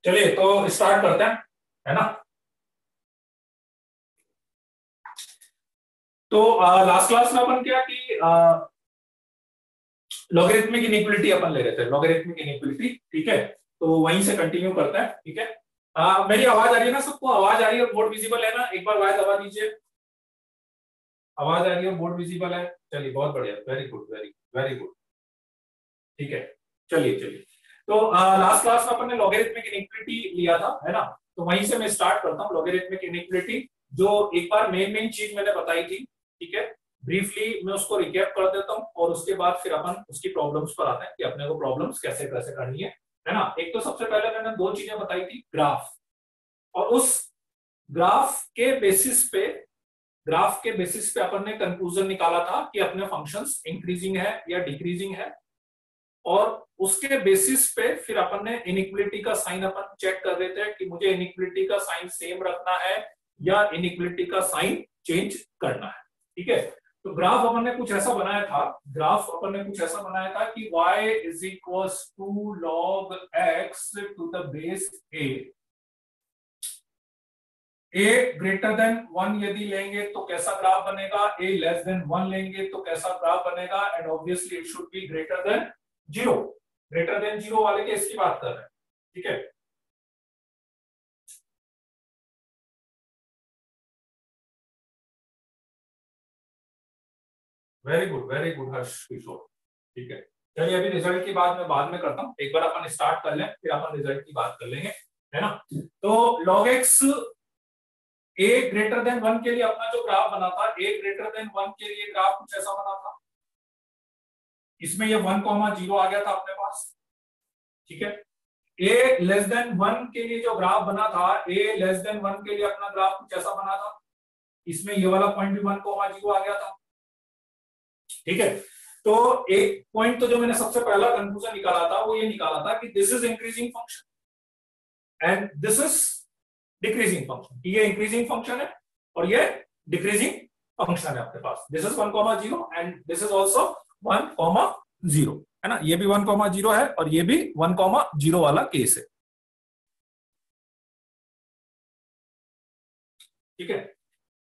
चलिए तो स्टार्ट करते हैं, है ना। तो लास्ट क्लास में अपन क्या कि लॉगरिथमिक इनइक्वालिटी अपन ले रहे थे, लॉगरिथमिक इनइक्वालिटी। ठीक है, तो वहीं से कंटिन्यू करते हैं। ठीक है, मेरी आवाज आ रही है ना? सबको आवाज आ रही है? बोर्ड विजिबल है ना? एक बार आवाज दबा दीजिए। आवाज आ रही है, बोर्ड विजिबल है? चलिए बहुत बढ़िया, very good very very good. ठीक है, चलिए चलिए। तो लास्ट क्लास में अपन ने लॉगरिथमिक इनइक्वालिटी लिया था, है ना। तो वहीं से मैं स्टार्ट करता हूँ लॉगरिथमिक इनइक्वालिटी, जो एक बार मेन मेन चीज मैंने बताई थी। ठीक है, ब्रीफली मैं उसको रिकैप कर देता हूँ और उसके बाद फिर अपन उसकी प्रॉब्लम्स पर आते हैं कि अपने को प्रॉब्लम्स कैसे कैसे करनी है ना। एक तो सबसे पहले मैंने दो चीजें बताई थी, ग्राफ, और उस ग्राफ के बेसिस पे अपन ने कंक्लूजन निकाला था कि अपने फंक्शंस इंक्रीजिंग है या डिक्रीजिंग है, और उसके बेसिस पे फिर अपन ने इनइक्वालिटी का साइन अपन चेक कर देते हैं कि मुझे इनइक्वालिटी का साइन सेम रखना है या इनइक्वालिटी का साइन चेंज करना है। ठीक है, तो ग्राफ अपन ने कुछ ऐसा बनाया था, कि y is equals to log x to the base a greater than 1 यदि लेंगे तो कैसा ग्राफ बनेगा, a लेस देन 1 लेंगे तो कैसा ग्राफ बनेगा, and obviously it should be greater than 0। Greater than 0 वाले केस की बात कर रहे हैं। ठीक है, वेरी गुड हर्ष किशोर। ठीक है, चलिए अभी रिजल्ट की बात मैं बाद में करता हूं, एक बार अपन स्टार्ट कर लें फिर अपन रिजल्ट की बात कर लेंगे, है ना। तो log x a greater than 1 के लिए अपना जो ग्राफ बना था, a ग्रेटर देन 1 के लिए ग्राफ कुछ ऐसा बना था। इसमें ये 1,0 आ गया था अपने पास। ठीक है, a लेस देन 1 के लिए जो ग्राफ बना था, a लेस देन 1 के लिए अपना ग्राफ कुछ ऐसा बना था। इसमें ये वाला पॉइंट भी 1,0 आ गया था। ठीक है, तो एक पॉइंट तो जो मैंने सबसे पहला कंक्लूजन निकाला था वो ये निकाला था कि this is increasing function and this is decreasing function. ये इंक्रीजिंग फंक्शन है और ये डिक्रीजिंग फंक्शन है अपने पास। This is 1,0 and this is also 1,0, है ना। ये भी 1,0 है और ये भी 1,0 वाला केस है। ठीक है,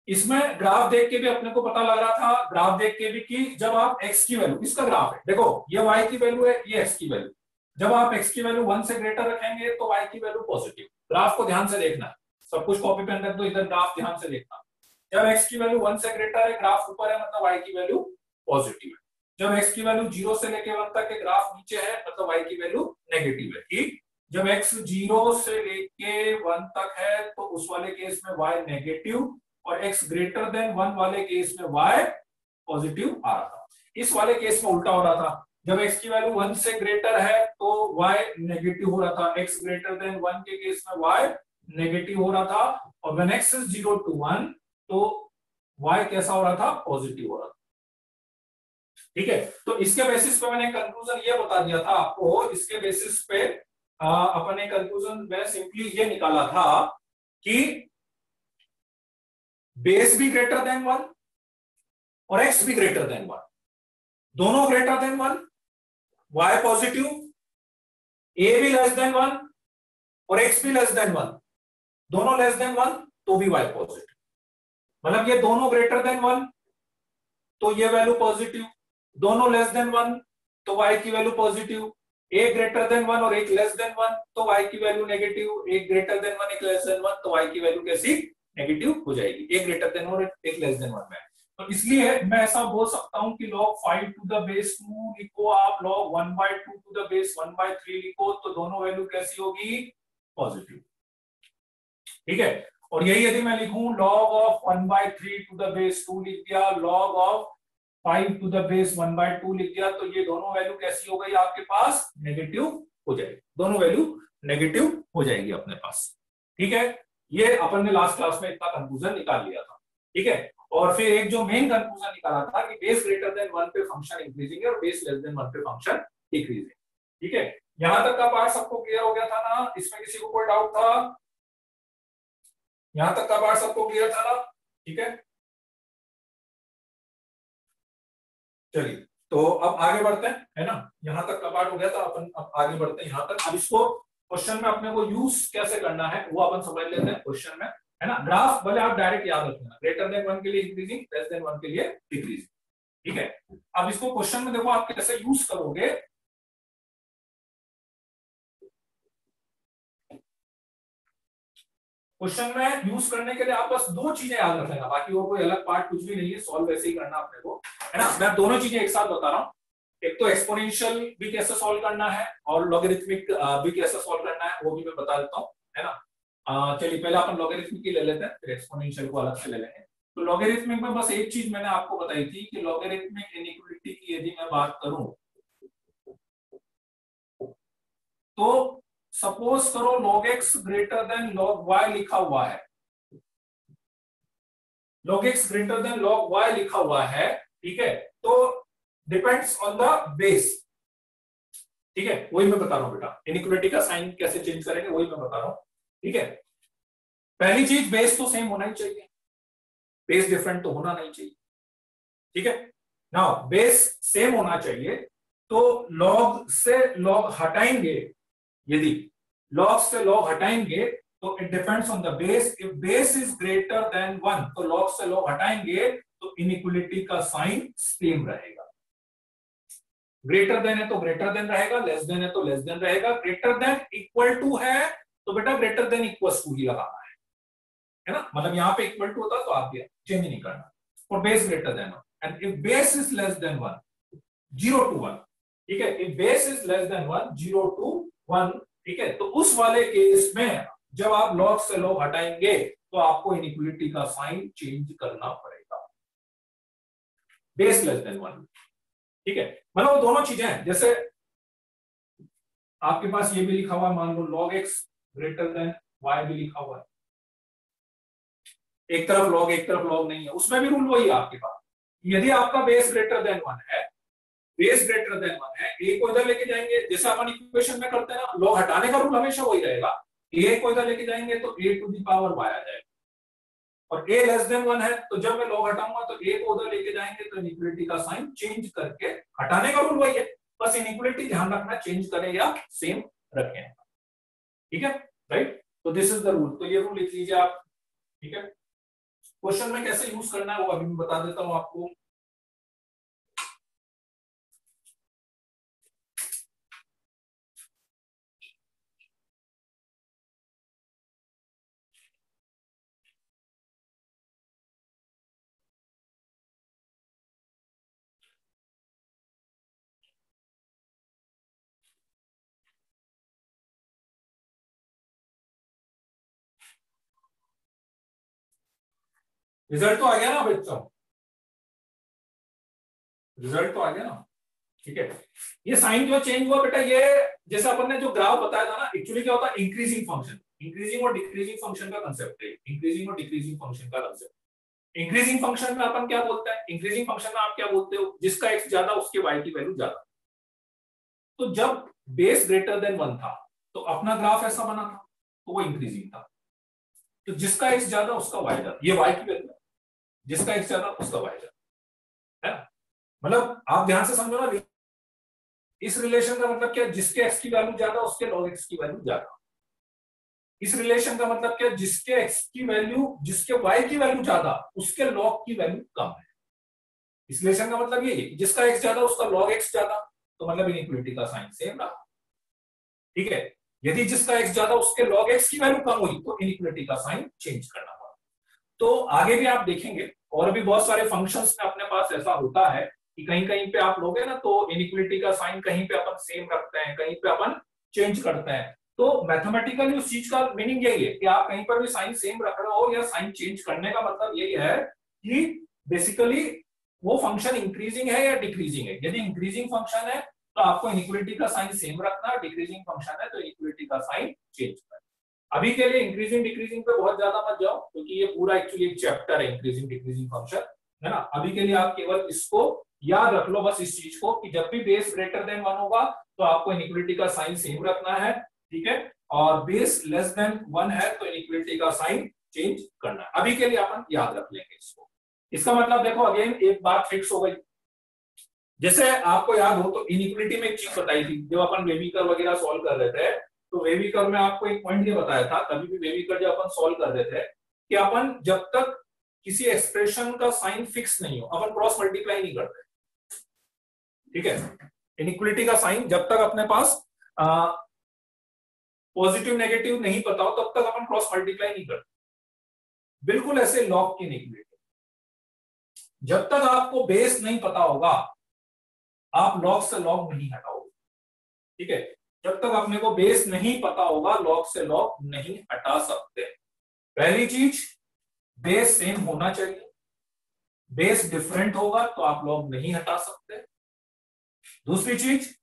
इसमें ग्राफ देख के भी अपने को पता लग रहा था, ग्राफ देख के भी, कि जब आप x की वैल्यू, इसका ग्राफ है देखो, ये y की वैल्यू है, ये x की वैल्यू, जब आप x की वैल्यू 1 से ग्रेटर रखेंगे तो y की वैल्यू पॉजिटिव। ग्राफ को ध्यान से देखना, सब कुछ कॉपी पेन रख दो, इधर ग्राफ ध्यान से देखना। जब x की वैल्यू 1 से ग्रेटर है, ग्राफ ऊपर है, मतलब y की वैल्यू पॉजिटिव है। जब x की वैल्यू 0 से लेके 1 तक है, ग्राफ नीचे है, मतलब y की वैल्यू नेगेटिव है। ठीक, जब x 0 से लेके 1 तक है तो उस वाले केस में y नेगेटिव, और x ग्रेटर देन 1 वाले केस में y पॉजिटिव आ रहा था। इस वाले केस में उल्टा हो रहा था, जब x की वैल्यू 1 से ग्रेटर है तो y नेगेटिव हो रहा था, x ग्रेटर देन 1 के केस में y नेगेटिव हो रहा था, और व्हेन x इज 0 to 1 तो y कैसा हो रहा था, पॉजिटिव हो रहा था। ठीक है, तो इसके बेसिस पे मैंने कंक्लूजन ये बता दिया था आपको, इसके बेसिस पे अपन ने कंक्लूजन में सिंपली ये निकाला था कि बेस भी ग्रेटर देन 1 और x भी ग्रेटर देन 1, दोनों greater than 1, y positive, a भी लेस देन 1 और x भी लेस देन 1, दोनों लेस देन 1 तो भी y पॉजिटिव। मतलब ये दोनों ग्रेटर देन 1 तो ये वैल्यू पॉजिटिव, दोनों लेस देन 1 तो y की वैल्यू पॉजिटिव, एक ग्रेटर देन 1 और एक लेस देन 1 तो y की वैल्यू नेगेटिव, एक ग्रेटर देन 1 एक लेस देन 1 तो y की वैल्यू कैसी, नेगेटिव हो जाएगी, एक ग्रेटर देन 1 और एक लेस देन 1 में। तो इसलिए मैं ऐसा बोल सकता हूं कि log 5 टू द बेस 2 लिखो आप, log 1/2 टू द बेस 1/3 लिखो, तो दोनों वैल्यू कैसी होगी, पॉजिटिव। ठीक है, और यही यदि मैं लिखूं log of 1/3 to the base 2 लिख दिया, log of 5 to the base 1/2 लिख दिया, तो ये दोनों वैल्यू कैसी हो गई आपके पास, नेगेटिव हो जाएगी, दोनों वैल्यू नेगेटिव हो जाएगी अपने पास। ठीक है, ये अपन ने लास्ट क्लास में इतना कंक्लूजन निकाल लिया था। ठीक है, और फिर एक जो मेन कंक्लूजन निकाला था कि बेस ग्रेटर देन 1 पे फंक्शन इंक्रीजिंग है और बेस लेस देन 1 पे फंक्शन डिक्रीजिंग। ठीक है, यहां तक का पार्ट सबको क्लियर हो गया था ना? इसमें किसी को कोई डाउट था? यहां तक का पार्ट सबको क्लियर था ना? ठीक है, चलिए तो अब आगे बढ़ते हैं, है ना। यहां तक का पार्ट हो गया था, अपन अब आगे बढ़ते हैं यहां तक। अब इसको क्वेश्चन में अपने को यूज कैसे करना है वो अपन समझ लेते हैं क्वेश्चन में, है ना। ग्राफ भले आप डायरेक्ट याद रखना, ग्रेटर देन 1 के लिए इंक्रीजिंग, लेस देन 1 के लिए डिक्रीजिंग, ठीक है। अब इसको क्वेश्चन में देखो आप कैसे यूज करोगे। क्वेश्चन में यूज करने के लिए आप बस दो चीजें याद रख लेना, बाकी और कोई अलग पार्ट कुछ भी नहीं है, सॉल्व वैसे ही करना अपने को, है ना। मैं दोनों चीजें एक साथ बता रहा हूं, एक तो एक्सपोनेंशियल भी कैसे सॉल्व करना है और लॉगरिथमिक भी कैसे सॉल्व करना है वो भी मैं बता देता हूं, है ना। चलिए पहले अपन लॉगरिथमिक की ले लेते हैं, फिर एक्सपोनेंशियल को अलग से ले लेंगे। तो लॉगरिथमिक में बस एक चीज मैंने आपको बताई थी कि लॉगरिथमिक इनइक्वालिटी की यदि मैं बात करूं तो सपोज करो log x greater then log y लिखा हुआ है, log x greater then log y लिखा हुआ है, ठीक है। तो डिपेंड्स ऑन द बेस, ठीक है, वही मैं बता रहा हूं बेटा, इनइक्वालिटी का साइन कैसे चेंज करेंगे वही मैं बता रहा हूं, ठीक है। पहली चीज बेस तो सेम होना ही चाहिए, बेस डिफरेंट तो होना नहीं चाहिए, ठीक है। नाउ बेस सेम होना चाहिए, तो log से log हटाएंगे, यदि log से log हटाएंगे तो it depends on the base, if base is greater than 1 तो log से log हटाएंगे तो इनइक्वालिटी का साइन सेम रहेगा। ग्रेटर देन है तो ग्रेटर देन रहेगा, लेस देन है तो लेस देन रहेगा, ग्रेटर देन इक्वल टू है तो बेटा ग्रेटर देन इक्वल्स टू ही लगाना है ना। मतलब यहाँ पे इक्वल टू होता तो आप चेंज नहीं करना, और base greater than 1 and if base is less than 1 0 to 1, ठीक है। If base is less than 1 0 to 1, ठीक है। तो उस वाले केस में जब आप log से log हटाएंगे तो आपको इनइक्वालिटी का साइन चेंज करना पड़ेगा, बेस लेस देन 1, ठीक है। मतलब वो दोनों चीजें हैं, जैसे आपके पास ये भी लिखा हुआ है, मान लो log x greater then y भी लिखा हुआ है, एक तरफ log एक तरफ log नहीं है, उसमें भी रूल वही है आपके पास। यदि आपका बेस ग्रेटर देन 1 है, बेस ग्रेटर देन 1 है, a को इधर लेके जाएंगे, जैसे अपन इक्वेशन में करते हैं ना, log हटाने का रूल हमेशा वही रहेगा, a को इधर लेके जाएंगे तो a to the power y आ जाएगा, और a लेस देन 1 है तो जब मैं log हटाऊंगा तो a को उधर लेके जाएंगे तो इनइक्वालिटी का साइन चेंज करके, हटाने का रूल वही है, बस इनइक्वालिटी ध्यान रखना चेंज करें या सेम रखें, ठीक है, राइट। तो दिस इज द रूल, तो ये रूल लिख लीजिए आप, ठीक है। क्वेश्चन में कैसे यूज करना है वो अभी मैं बता देता हूं आपको। रिजल्ट तो आ गया ना बच्चों, रिजल्ट तो आ गया ना, ठीक है। ये साइन जो चेंज हुआ बेटा, ये जैसे अपन ने जो ग्राफ बताया था ना, एक्चुअली क्या होता है, इंक्रीजिंग फंक्शन, इंक्रीजिंग और डिक्रीजिंग फंक्शन का कंसेप्ट है, इंक्रीजिंग और डिक्रीजिंग फंक्शन का कंसेप्ट। इंक्रीजिंग फंक्शन में अपन क्या बोलते हैं, इंक्रीजिंग फंक्शन में आप क्या बोलते हो, जिसका x ज्यादा उसके y की वैल्यू ज्यादा। तो जब बेस ग्रेटर देन 1 था तो अपना ग्राफ ऐसा बना था, तो वो इंक्रीजिंग था। तो जिसका x ज्यादा उसका y ज्यादा, ये y की वैल्यू, जिसका x ज्यादा उसका y ज्यादा, है ना। मतलब आप ध्यान से समझो ना, इस रिलेशन का मतलब क्या, जिसके x की वैल्यू ज्यादा उसके log x की वैल्यू ज्यादा। इस रिलेशन का मतलब क्या, जिसके x की वैल्यू, जिसके y की वैल्यू ज्यादा उसके log की वैल्यू कम है। इस रिलेशन का मतलब ये है, जिसका x ज्यादा उसका log x ज्यादा, तो मतलब इनइक्वालिटी का साइन सेम रहा, ठीक है। यदि जिसका x ज्यादा उसके log x की वैल्यू कम हुई तो इनइक्वालिटी का साइन चेंज करना पड़ा। तो आगे भी आप देखेंगे, और भी बहुत सारे फंक्शंस में अपने पास ऐसा होता है कि कहीं कहीं पे आप लोगे ना तो इनइक्वालिटी का साइन कहीं पे अपन सेम रखते हैं, कहीं पे अपन चेंज करते हैं। तो मैथमेटिकली उस चीज का मीनिंग यही है कि आप कहीं पर भी साइन सेम रख रहे हो या साइन चेंज करने का मतलब यही है कि बेसिकली वो फंक्शन इंक्रीजिंग है या डिक्रीजिंग है। यदि इंक्रीजिंग फंक्शन है तो आपको इनइक्वालिटी का साइन सेम रखना है, डिक्रीजिंग फंक्शन है तो इनइक्वालिटी का साइन चेंज करना। अभी के लिए इंक्रीजिंग डिक्रीजिंग पे बहुत ज्यादा मत जाओ, क्योंकि ये पूरा एक्चुअली एक चैप्टर है इंक्रीजिंग डिक्रीजिंग फंक्शन, है ना। अभी के लिए आप केवल इसको याद रख लो, बस इस चीज को कि जब भी बेस ग्रेटर देन 1 होगा तो आपको इनइक्वालिटी का साइन सेम रखना है, ठीक है। और बेस लेस देन 1 है तो इनइक्वालिटी का साइन चेंज करना है। अभी के लिए अपन याद रख लेंगे इसको। इसका मतलब देखो अगेन एक बात फिक्स हो गई, जैसे आपको याद हो तो इनइक्वालिटी में एक चीज बताई थी जब अपन वेविकर वगैरह सॉल्व कर रहे थे, तो वेवी कर्व में आपको एक पॉइंट ये बताया था, कभी भी वेवी कर्व जब अपन सॉल्व कर रहे थे कि अपन जब तक किसी एक्सप्रेशन का साइन फिक्स नहीं हो अपन क्रॉस मल्टीप्लाई नहीं करते, ठीक है। इनइक्वालिटी का साइन जब तक अपने पास पॉजिटिव नेगेटिव नहीं पता हो तब तक अपन क्रॉस मल्टीप्लाई नहीं करते। बिल्कुल ऐसे लॉग की इनइक्वालिटी, जब तक आपको बेस नहीं पता होगा आप लॉग से लॉग नहीं हटाओगे, ठीक है। जब तक अपने को बेस नहीं पता होगा लॉग से लॉग नहीं हटा सकते। पहली चीज बेस सेम होना चाहिए, बेस डिफरेंट होगा तो आप लॉग नहीं हटा सकते। दूसरी चीज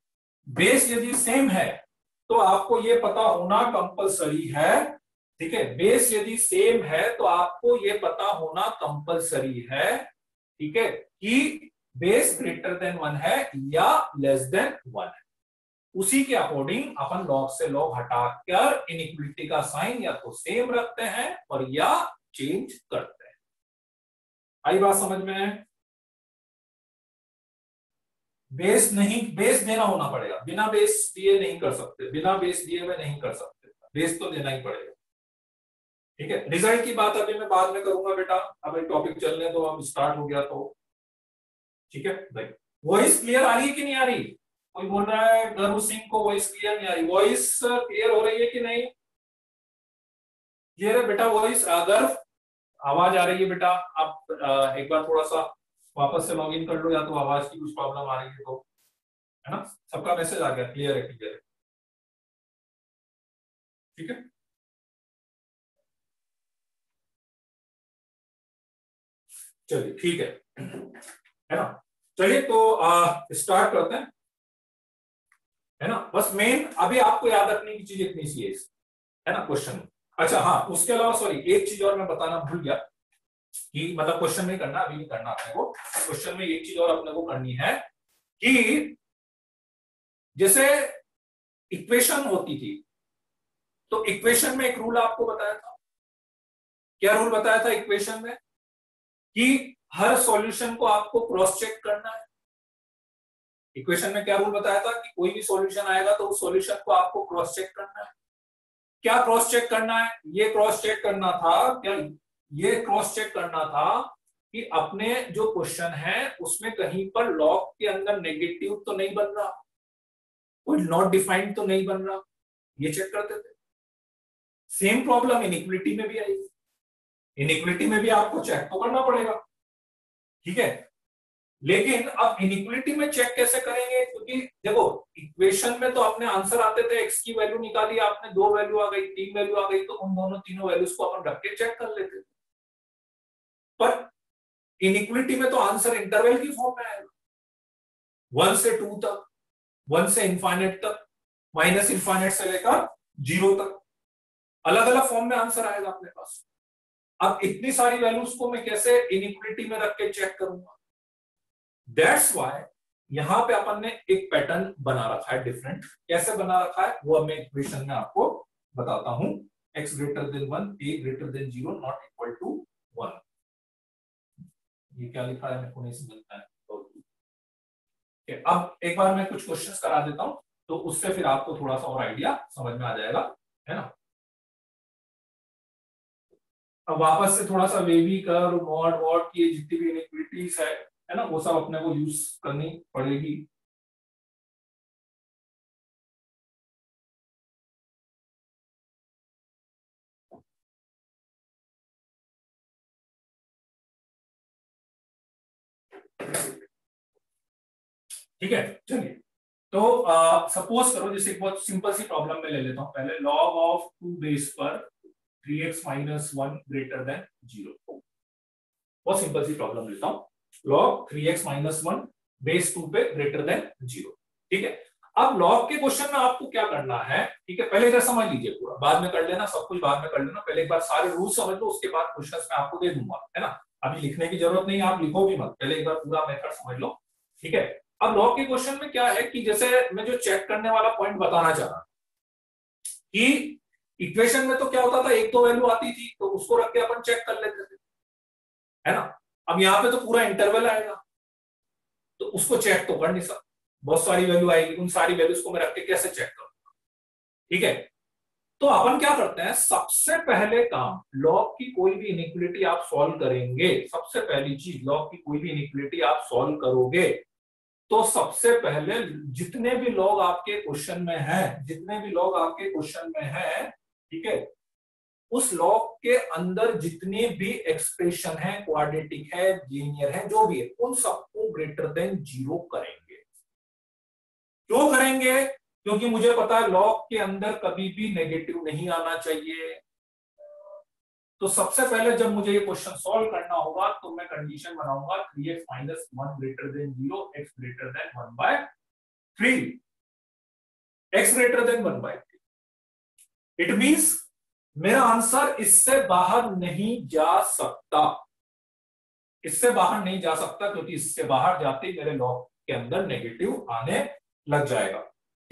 बेस यदि सेम है तो आपको ये पता होना कंपलसरी है, ठीक है। बेस यदि सेम है तो आपको ये पता होना कंपलसरी है, ठीक है, कि बेस ग्रेटर देन 1 है या लेस देन 1 है। उसी के अकॉर्डिंग अपन लॉग से लॉग हटाकर इनइक्वालिटी का साइन या तो सेम रखते हैं और या चेंज करते हैं। आई बात समझ में? बेस नहीं, बेस देना होना पड़ेगा, बिना बेस दिए नहीं कर सकते, बिना बेस दिए हुए नहीं कर सकते, बेस तो देना ही पड़ेगा, ठीक है। रिजल्ट की बात अभी मैं बाद में करूंगा बेटा, अब एक टॉपिक चलने दो, हम स्टार्ट हो गया तो, ठीक है भाई। वॉइस क्लियर आ रही है कि नहीं आ रही? कोई बोल रहा है गर्व सिंह को वॉइस क्लियर नहीं आ रही, वॉइस क्लियर हो रही है कि नहीं? क्लियर है बेटा वॉइस? गर्व आवाज आ रही है बेटा? आप एक बार थोड़ा सा वापस से लॉगिन कर लो, या तो आवाज की कुछ प्रॉब्लम आ रही है तो, है ना। सबका मैसेज आ गया, क्लियर है, क्लियर है, ठीक है। चलिए ठीक है ना। चलिए तो स्टार्ट करते हैं, है ना। बस मेन अभी आपको याद रखने की चीज इतनी सी है ना क्वेश्चन। अच्छा हाँ, उसके अलावा सॉरी एक चीज और मैं बताना भूल गया कि मतलब क्वेश्चन में करना, अभी नहीं करना अपने को, क्वेश्चन में एक चीज और अपने को करनी है कि जैसे इक्वेशन होती थी तो इक्वेशन में एक रूल आपको बताया था। क्या रूल बताया था इक्वेशन में? कि हर सॉल्यूशन को आपको क्रॉस चेक करना है। इक्वेशन में क्या रूल बताया था कि कोई भी सॉल्यूशन आएगा तो उस सॉल्यूशन को आपको क्रॉस चेक करना है। क्या क्रॉस चेक करना है? ये क्रॉस चेक करना था, क्या ये क्रॉस चेक करना था कि अपने जो क्वेश्चन है उसमें कहीं पर लॉग के अंदर नेगेटिव तो नहीं बन रहा, कोई नॉट डिफाइंड तो नहीं बन रहा, ये चेक करते थे। सेम प्रॉब्लम इनइक्वालिटी में भी आएगी, इनइक्वालिटी में भी आपको चेक तो करना पड़ेगा, ठीक है। लेकिन अब इनइक्वालिटी में चेक कैसे करेंगे? क्योंकि देखो इक्वेशन में तो अपने आंसर आते थे, एक्स की वैल्यू निकाली आपने, 2 वैल्यू आ गई, 3 वैल्यू आ गई, तो उन दोनों तीनों वैल्यूज को अपन रख के चेक कर लेते थे। पर इनइक्वालिटी में तो आंसर इंटरवल की फॉर्म में आएगा, 1 से 2 तक, 1 से इंफाइनेट तक, माइनस इंफाइनेट से लेकर 0 तक, अलग अलग फॉर्म में आंसर आएगा अपने पास। अब इतनी सारी वैल्यूज को मैं कैसे इनइक्वालिटी में रख के चेक करूंगा? दैट्स व्हाई यहां पे अपन ने एक पैटर्न बना रखा है डिफरेंट। कैसे बना रखा है वो मैं इक्वेशन में आपको बताता हूं। x greater than 1, a greater than 0 not equal to 1। ये क्या लिखा है मेरे को नहीं समझता है। अब एक बार मैं कुछ क्वेश्चंस करा देता हूं तो उससे फिर आपको थोड़ा सा और आइडिया समझ में आ जाएगा, है ना। अब वापस से थोड़ा सा वेवी कर्व, मॉड वॉड की जितनी भी इनइक्वालिटीज है ना, वो सब अपने को यूज करनी पड़ेगी। ठीक है चलिए, तो सपोज करो जैसे एक बहुत सिंपल सी प्रॉब्लम में ले लेता हूं पहले, लॉग ऑफ 2 बेस पर 3x माइनस 1 ग्रेटर देन 0। बहुत सिंपल सी प्रॉब्लम लेता हूं, लॉग 3x माइनस 1 बेस 2 पे ग्रेटर देन 0, ठीक है। अब लॉग के क्वेश्चन में आपको क्या करना है, ठीक है, पहले इधर समझ लीजिए, पूरा बाद में कर लेना, सब कुछ बाद में कर लेना, पहले एक बार सारे रूल समझ लो, उसके बाद क्वेश्चन मैं आपको दे दूंगा, है ना। अभी लिखने की जरूरत नहीं, आप लिखो भी मत, पहले एक बार पूरा मेथड समझ लो, ठीक है। अब लॉग के क्वेश्चन में क्या है कि जैसे मैं जो चेक करने वाला पॉइंट बताना चाह रहा कि इक्वेशन में तो क्या होता था, एक तो वैल्यू आती थी तो उसको रख के अपन चेक कर लेते थे, है ना। अब यहाँ पे तो पूरा इंटरवल आएगा तो उसको चेक तो कर नहीं सकता, बहुत सारी वैल्यू आएगी, उन सारी वैल्यूज को मैं रख के कैसे चेक करूंगा, ठीक है। तो अपन क्या करते हैं, सबसे पहले काम, लॉग की कोई भी इनइक्वालिटी आप सॉल्व करेंगे, सबसे पहली चीज, लॉग की कोई भी इनइक्वालिटी आप सॉल्व करोगे तो सबसे पहले जितने भी लॉग आपके क्वेश्चन में हैं, जितने भी लॉग आपके क्वेश्चन में हैं, ठीक है, उस लॉग के अंदर जितने भी एक्सप्रेशन है, क्वाड्रेटिक है, लीनियर है, जो भी है, उन सबको ग्रेटर देन 0 करेंगे। क्यों करेंगे? क्योंकि मुझे पता है लॉग के अंदर कभी भी नेगेटिव नहीं आना चाहिए। तो सबसे पहले जब मुझे ये क्वेश्चन सॉल्व करना होगा तो मैं कंडीशन बनाऊंगा 3x - 1 greater than 0, x greater then 1/3, x greater then 1/3। It means मेरा आंसर इससे बाहर नहीं जा सकता, इससे बाहर नहीं जा सकता, क्योंकि इससे बाहर जाते ही मेरे लॉग के अंदर नेगेटिव आने लग जाएगा।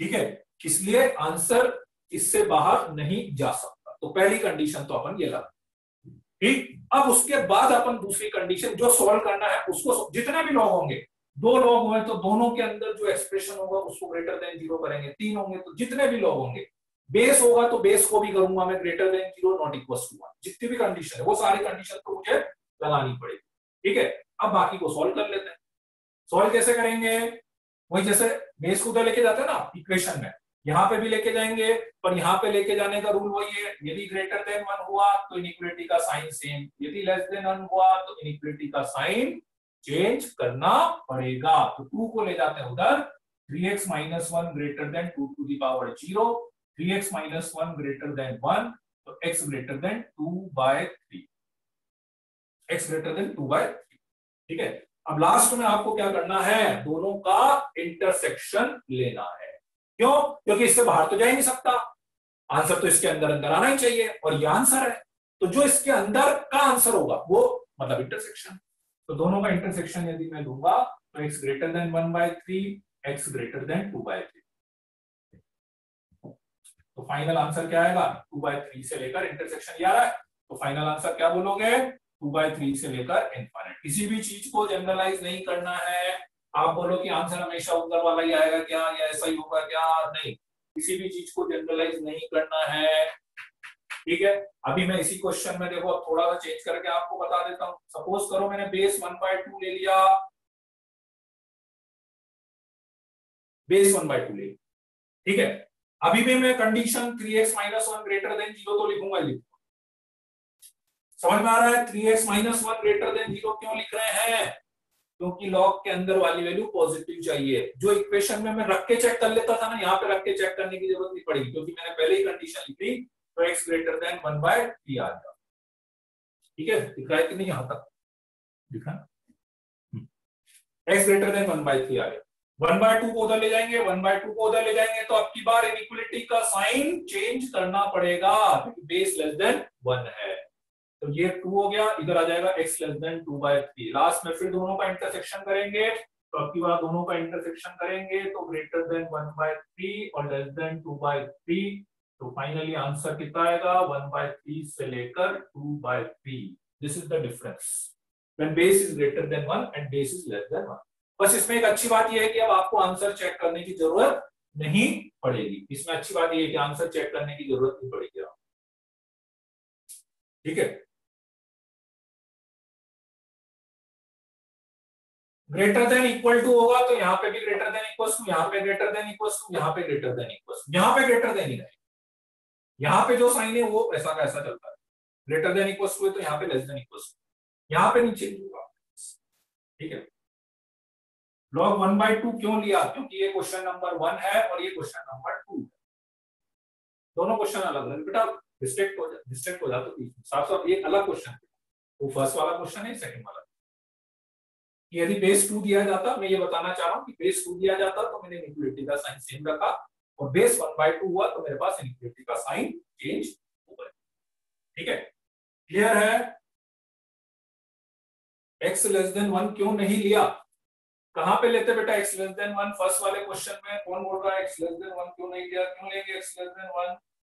ठीक है, इसलिए आंसर इससे बाहर नहीं जा सकता। तो पहली कंडीशन तो अपन ये लगा, ठीक। अब उसके बाद अपन दूसरी कंडीशन जो सॉल्व करना है उसको, जितने भी लॉग होंगे, 2 लॉग हुए तो दोनों के अंदर जो एक्सप्रेशन होगा उसको ग्रेटर देन 0 करेंगे, 3 होंगे तो जितने भी लॉग होंगे, बेस होगा तो बेस को भी करूंगा मैं greater than 0 not equal to 1, जितनी भी कंडीशन है वो सारी कंडीशन तो मुझे लगानी पड़ेगी। ठीक है, अब बाकी को सॉल्व कर लेते हैं। सॉल्व कैसे करेंगे? वही जैसे बेस को उधर लेके जाते हैं ना इक्वेशन में, यहाँ पे भी लेके जाएंगे, पर यहाँ पे लेके जाने का रूल वही है, यदि ग्रेटर देन 1 हुआ तो इनइक्वालिटी का साइन सेम, यदि लेस देन 1 हुआ तो इनइक्वालिटी का साइन चेंज करना पड़ेगा। तो 2 को ले जाते हैं उधर, 3x - 1 greater than 2 to the power 0, 3x - 1 greater than 1, तो x greater than 2/3, x greater than 2/3। ठीक है, अब लास्ट में आपको क्या करना है, दोनों का इंटरसेक्शन लेना है। क्यों? क्योंकि इससे बाहर तो जा ही नहीं सकता, आंसर तो इसके अंदर अंदर आना ही चाहिए, और ये आंसर है, तो जो इसके अंदर का आंसर होगा वो मतलब इंटरसेक्शन। तो दोनों का इंटरसेक्शन यदि मैं लूंगा तो x greater then 1/3, x greater than 2/3, तो फाइनल आंसर क्या आएगा, 2/3 से लेकर इंटरसेक्शन ये आ रहा है, तो फाइनल आंसर क्या बोलोगे, 2/3 से लेकर इनफाइनाइट। किसी भी चीज को जनरलाइज नहीं करना है, आप बोलो कि आंसर हमेशा ऊपर वाला ही आएगा क्या, या ऐसा ही होगा क्या, नहीं, किसी भी चीज को जनरलाइज नहीं करना है। ठीक है, अभी मैं इसी क्वेश्चन में देखो थोड़ा सा चेंज करके आपको बता देता हूं। सपोज करो मैंने बेस 1/2 ले लिया, बेस 1/2 ले, ठीक है, अभी भी मैं कंडीशन 3x - 1 ग्रेटर देन 0 तो लिखूंगा ही लिखूंगा। समझ में आ रहा है 3x - 1 ग्रेटर देन 0 क्यों लिख रहे हैं? क्योंकि लॉग के अंदर वाली वैल्यू पॉजिटिव चाहिए। जो इक्वेशन में मैं रख के चेक कर लेता था ना, यहाँ पे रख के चेक करने की जरूरत नहीं पड़ेगी, क्योंकि मैंने पहले ही कंडीशन लिखी, तो x ग्रेटर देन 1/3 आ गया। ठीक है, दिख रहा है कि नहीं, यहां तक दिखा, x ग्रेटर देन 1/3 आ गया। 1/2 को उधर ले जाएंगे, 1/2 को उधर ले जाएंगे, तो अब की बार इनइक्वालिटी का साइन चेंज करना पड़ेगा, क्योंकि बेस लेस देन 1 है। तो ये 2 हो गया, इधर आ जाएगा x लेस देन 2/3। लास्ट में फिर दोनों का इंटरसेक्शन करेंगे, तो अब की बार दोनों का इंटरसेक्शन करेंगे तो ग्रेटर देन 1/3 और लेस देन 2/3, तो फाइनली आंसर कितना आएगा, 1/3 से लेकर 2/3। This is the difference when base is greater than 1 and base is less than 1। बस इसमें एक अच्छी बात यह है कि अब आपको आंसर चेक करने की जरूरत नहीं पड़ेगी। इसमें अच्छी बात यह है कि आंसर चेक करने की जरूरत नहीं पड़ेगी। ठीक है, ग्रेटर देन इक्वल टू होगा तो यहाँ पे भी ग्रेटर देन इक्वल टू, यहाँ पे ग्रेटर देन इक्वल टू, यहाँ पे ग्रेटर देन इक्वल टू, यहाँ पे ग्रेटर देन ही रहेगा, यहाँ पे जो साइन है वो ऐसा का ऐसा चलता है। ग्रेटर देन इक्वल टू है तो यहाँ पे लेस देन इक्वल टू, यहाँ पे नहीं चेंज होगा। ठीक है, log 1/2 क्यों लिया, क्योंकि ये क्वेश्चन नंबर 1 है और ये क्वेश्चन नंबर 2 है, दोनों क्वेश्चन अलग अलग। बेटा डिस्ट्रैक्ट हो जाता है, साफ साफ ये अलग क्वेश्चन है, वो फर्स्ट वाला क्वेश्चन है, सेकंड वाला। यदि बेस 2 दिया जाता, मैं ये बताना चाह रहा हूँ कि बेस 2 दिया जाता तो मैंने इनइक्वालिटी का साइन सेम रखा, और बेस 1/2 हुआ तो मेरे पास इनइक्वालिटी का साइन चेंज हो गया। ठीक है, क्लियर है? x लेस देन 1 क्यों नहीं लिया, कहां पे लेते बेटा x लेस देन 1? फर्स्ट वाले क्वेश्चन में कौन बोल रहा है x लेस देन 1 क्यों नहीं लिया? क्यों लेंगे x less then 1?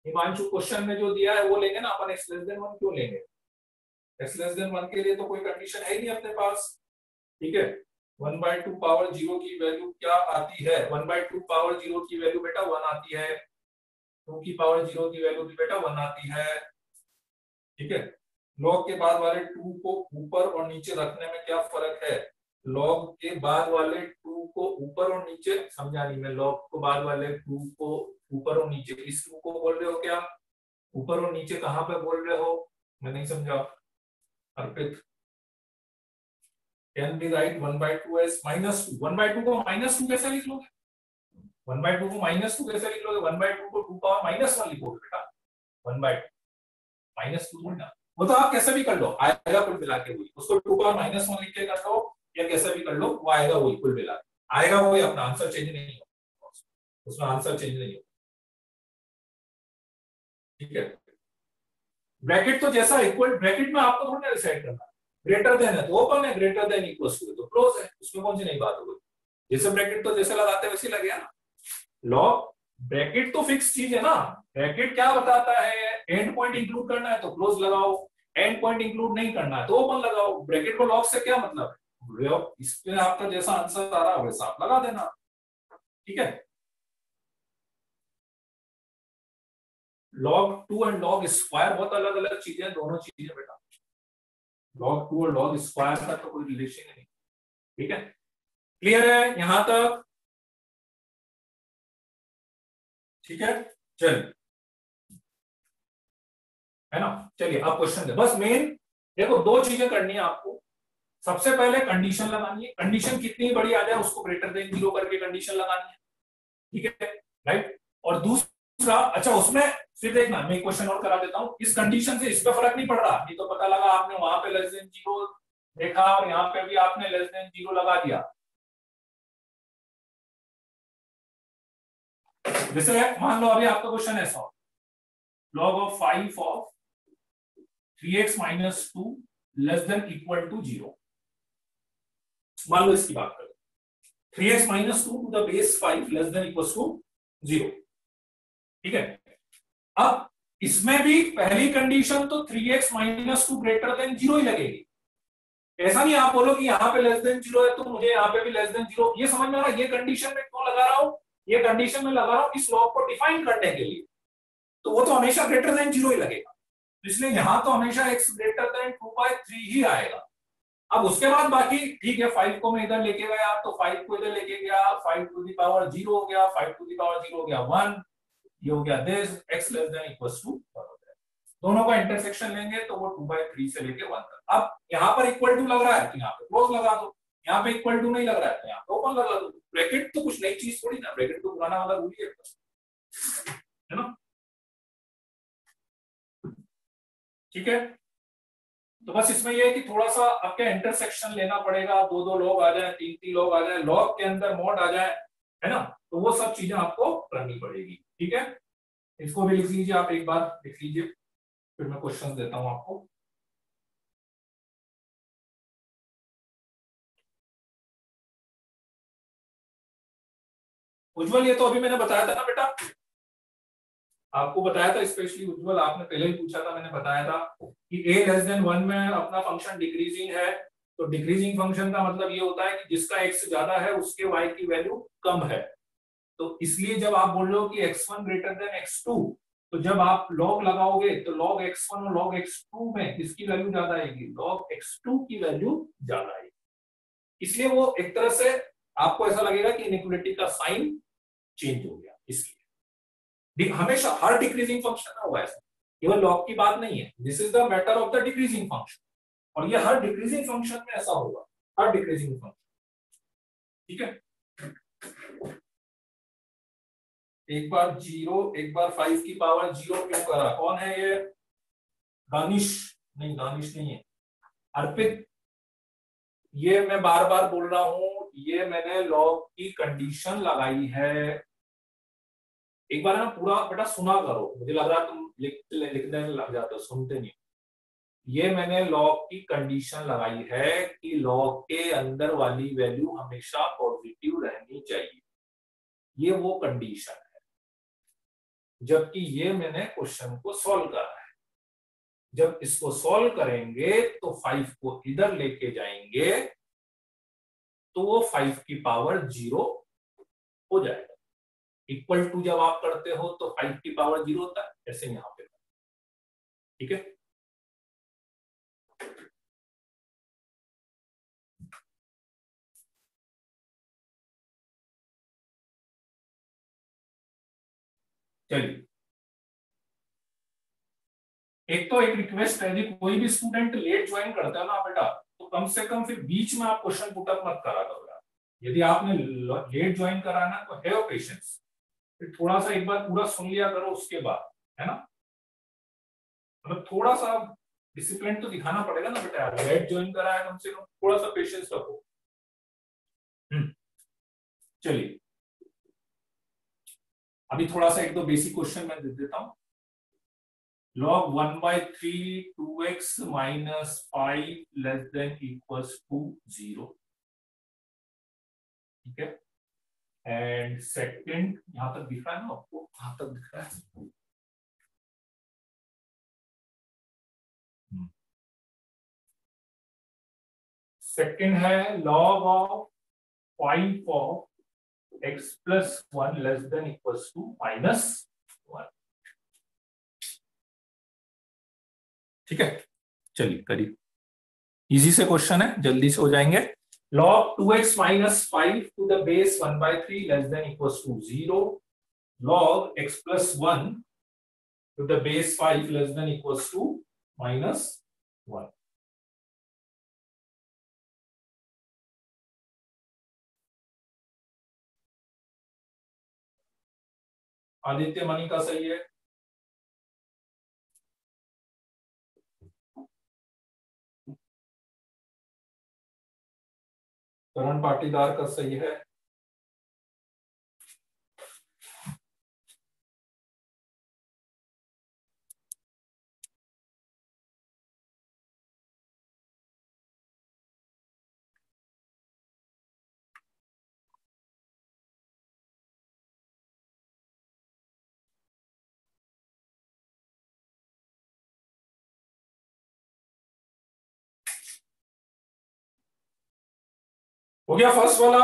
Himanshu question में जो दिया है वो लेंगे ना अपन, x लेस देन 1 क्यों लेंगे? x लेस देन 1 के लिए तो कोई कंडीशन है ही नहीं अपने पास। ठीक है, 1/2 पावर 0 की वैल्यू क्या आती है? 1/2 पावर 0 की वैल्यू बेटा 1 आती है। 2 की पावर 0 की वैल्यू भी बेटा 1 आती है। ठीक है, लॉग के बाद वाले 2 को ऊपर और नीचे रखने में क्या फर्क है? लॉग के बाद वाले 2 को ऊपर और नीचे, समझा नहीं मैं, लॉग को बाद वाले 2 को ऊपर और नीचे, इस 2 को बोल रहे हो क्या? ऊपर और नीचे कहां पे बोल रहे हो? मैं नहीं समझा Arpit. Can be write 1/2 S -2। 1/2 को -2 कैसे लिख लोगे? 1/2 को -2 कैसे लिख लोगे? 1/2 को 2 पावर -1 लिखोगे बेटा। 1/2 -2 थोड़ी ना, वो तो आप कैसे भी कर लो, आएगा कुल मिला के वही। उसको 2 पावर -1 लिख के कर लो या कैसे भी कर लो, वो आएगा वही, कुल मिला के आएगा वही, अपना आंसर चेंज नहीं होगा, उसमें आंसर चेंज नहीं होगा। ठीक है, ब्रैकेट तो जैसा इक्वल, ब्रैकेट में आपको थोड़ा डिसाइड करना, ग्रेटर देन है तो ओपन है, ग्रेटर देन इक्वल टू तो क्लोज है, उसमें कौन सी नई बात होगी। जैसे ब्रैकेट तो जैसे लगाते वैसे लगेगा ना। लॉग ब्रैकेट तो फिक्स चीज है ना, ब्रैकेट क्या बताता है? एंड पॉइंट इंक्लूड करना है तो क्लोज लगाओ, एंड पॉइंट इंक्लूड नहीं करना है तो ओपन लगाओ। ब्रैकेट को लॉग से क्या मतलब है? इसमें आपका जैसा आंसर आ रहा है वैसा आप लगा देना। ठीक है, लॉग 2 एंड लॉग स्क्वायर बहुत अलग अलग चीजें, दोनों चीजें बेटा। लॉग 2 और लॉग स्क्वायर का तो कोई रिलेशन नहीं। ठीक है, क्लियर है यहां तक? ठीक है, चलिए, है ना। चलिए अब क्वेश्चन दे, बस मेन देखो दो चीजें करनी है आपको। सबसे पहले कंडीशन लगानी है, कंडीशन कितनी बड़ी आ जाए उसको ग्रेटर देन 0 करके कंडीशन लगानी है। ठीक है, राइट। और दूसरा, अच्छा उसमें फिर देखना, मैं क्वेश्चन और करा देता हूं, इस कंडीशन से इस पे फर्क नहीं पड़ रहा। नहीं तो पता लगा आपने वहां पे लेस देन 0 देखा और यहाँ पे भी आपने लेस देन 0 लगा दिया। जैसे मान लो अभी आपका क्वेश्चन ऐसा हो, log of 5 of 3x minus 2 less than equal to 0। मान लो इसकी बात करें, 3x minus 2 to the base 5 less than equals to 0। ठीक है, अब इसमें भी पहली कंडीशन तो 3x minus 2 ग्रेटर देन 0 ही लगेगी। ऐसा नहीं आप बोलो कि यहाँ पे लेस देन 0 है तो मुझे यहाँ पे भी लेस देन 0, ये समझ में आ रहा है? ये कंडीशन में क्यों लगा रहा हूं? ये कंडीशन में लगा रहा हूं इस लॉग को डिफाइन करने के लिए, तो वो तो हमेशा ग्रेटर देन 0 ही लगेगा, इसलिए यहां तो हमेशा x ग्रेटर देन 2/3 ही आएगा। अब उसके बाद बाकी ठीक है, 5 को मैं इधर लेके गया तो 5 को इधर लेके गया, 5 टू द पावर 0 हो गया, 5 टू द पावर 0 हो गया 1, ये हो गया this, x less than equals to 1 हो जाएगा। दोनों का इंटरसेक्शन लेंगे तो वो 2/3 से लेके 1 तक। अब यहाँ पर इक्वल टू लग रहा है तो यहाँ पे क्लोज लगा दो, यहाँ पे इक्वल टू नहीं लग रहा है तो यहाँ पे ओपन लगा दो। ब्रैकेट तो कुछ नई चीज थोड़ी ना, ब्रैकेट तो पुराना वाला रूल ही है ना। ठीक है, तो बस इसमें यह है कि थोड़ा सा आपके इंटरसेक्शन लेना पड़ेगा, दो दो लोग आ जाए, तीन तीन लोग आ जाए, लॉग के अंदर मॉड आ जाए, है ना, तो वो सब चीजें आपको करनी पड़ेगी। ठीक है, इसको भी लिख लीजिए, आप एक बार लिख लीजिए, फिर मैं क्वेश्चन देता हूं आपको। उज्जवल, ये तो अभी मैंने बताया था ना बेटा, आपको बताया था, स्पेशली उज्जवल आपने पहले ही पूछा था, मैंने बताया था कि a लेस देन 1 में अपना फंक्शन डिक्रीजिंग है, तो डिक्रीजिंग फंक्शन का मतलब ये होता है कि जिसका x ज्यादा है उसके y की वैल्यू कम है। तो इसलिए जब आप बोल रहे हो कि x1 ग्रेटर देन x2, तो जब आप लॉग लगाओगे तो लॉग x1 और लॉग x2 में किसकी वैल्यू ज्यादा आएगी? लॉग x2 की वैल्यू ज्यादा आएगी। इसलिए वो एक तरह से आपको ऐसा लगेगा कि इनइक्वालिटी का साइन चेंज हो गया, इसलिए हमेशा हर डिक्रीजिंग फंक्शन में होगा ऐसा, केवल लॉग की बात नहीं है, this is the matter of the decreasing function, और ये हर डिक्रीजिंग फंक्शन में ऐसा होगा, हर डिक्रीजिंग फंक्शन। ठीक है, एक बार 0, एक बार 5 की पावर 0 क्यों करा? कौन है ये? दानिश? नहीं, दानिश नहीं है, अर्पित। ये मैं बार बार बोल रहा हूं, ये मैंने लॉग की कंडीशन लगाई है। एक बार ना पूरा बेटा सुना करो, मुझे लग रहा तुम लिखने लग जाते हो, सुनते नहीं। ये मैंने लॉग की कंडीशन लगाई है कि लॉग के अंदर वाली वैल्यू हमेशा पॉजिटिव रहनी चाहिए, ये वो कंडीशन है। जबकि ये मैंने क्वेश्चन को सॉल्व करा है, जब इसको सॉल्व करेंगे तो 5 को इधर लेके जाएंगे तो वो 5 की पावर 0 हो जाएगा। इक्वल टू जब आप करते हो तो 5 की पावर 0 होता है, ऐसे यहाँ पे। ठीक है, चलिए एक तो एक रिक्वेस्ट है, यदि कोई भी स्टूडेंट लेट ज्वाइन करता है ना बेटा, तो कम से कम फिर बीच में आप क्वेश्चन पुटअप मत करा करो यार। यदि आपने लेट ज्वाइन कराना तो हैव पेशेंस, फिर थोड़ा सा एक बार पूरा सुन लिया करो उसके बाद, है ना। मतलब थोड़ा सा डिसिप्लिन तो दिखाना पड़ेगा ना बेटा, लेट ज्वाइन करा है, कम से कम थोड़ा सा पेशेंस रखो। चलिए अभी थोड़ा सा एक दो बेसिक क्वेश्चन मैं दे देता हूं। log 1/3 2x minus 5 less than equals to 0। ठीक है, एंड सेकंड यहां तक दिख रहा है ना आपको, कहां तक दिख रहा है? सेकंड है log of 5 of x plus 1 less than equals to -1। ठीक है, चलिए करिए, इजी से क्वेश्चन है, जल्दी से हो जाएंगे। log 2x minus 5 to the base 1/3 less than equals to 0, log x plus 1 to the base 5 less than equals to -1। Aditya money का सही है, करण पाटीदार का सही है, हो गया फर्स्ट वाला।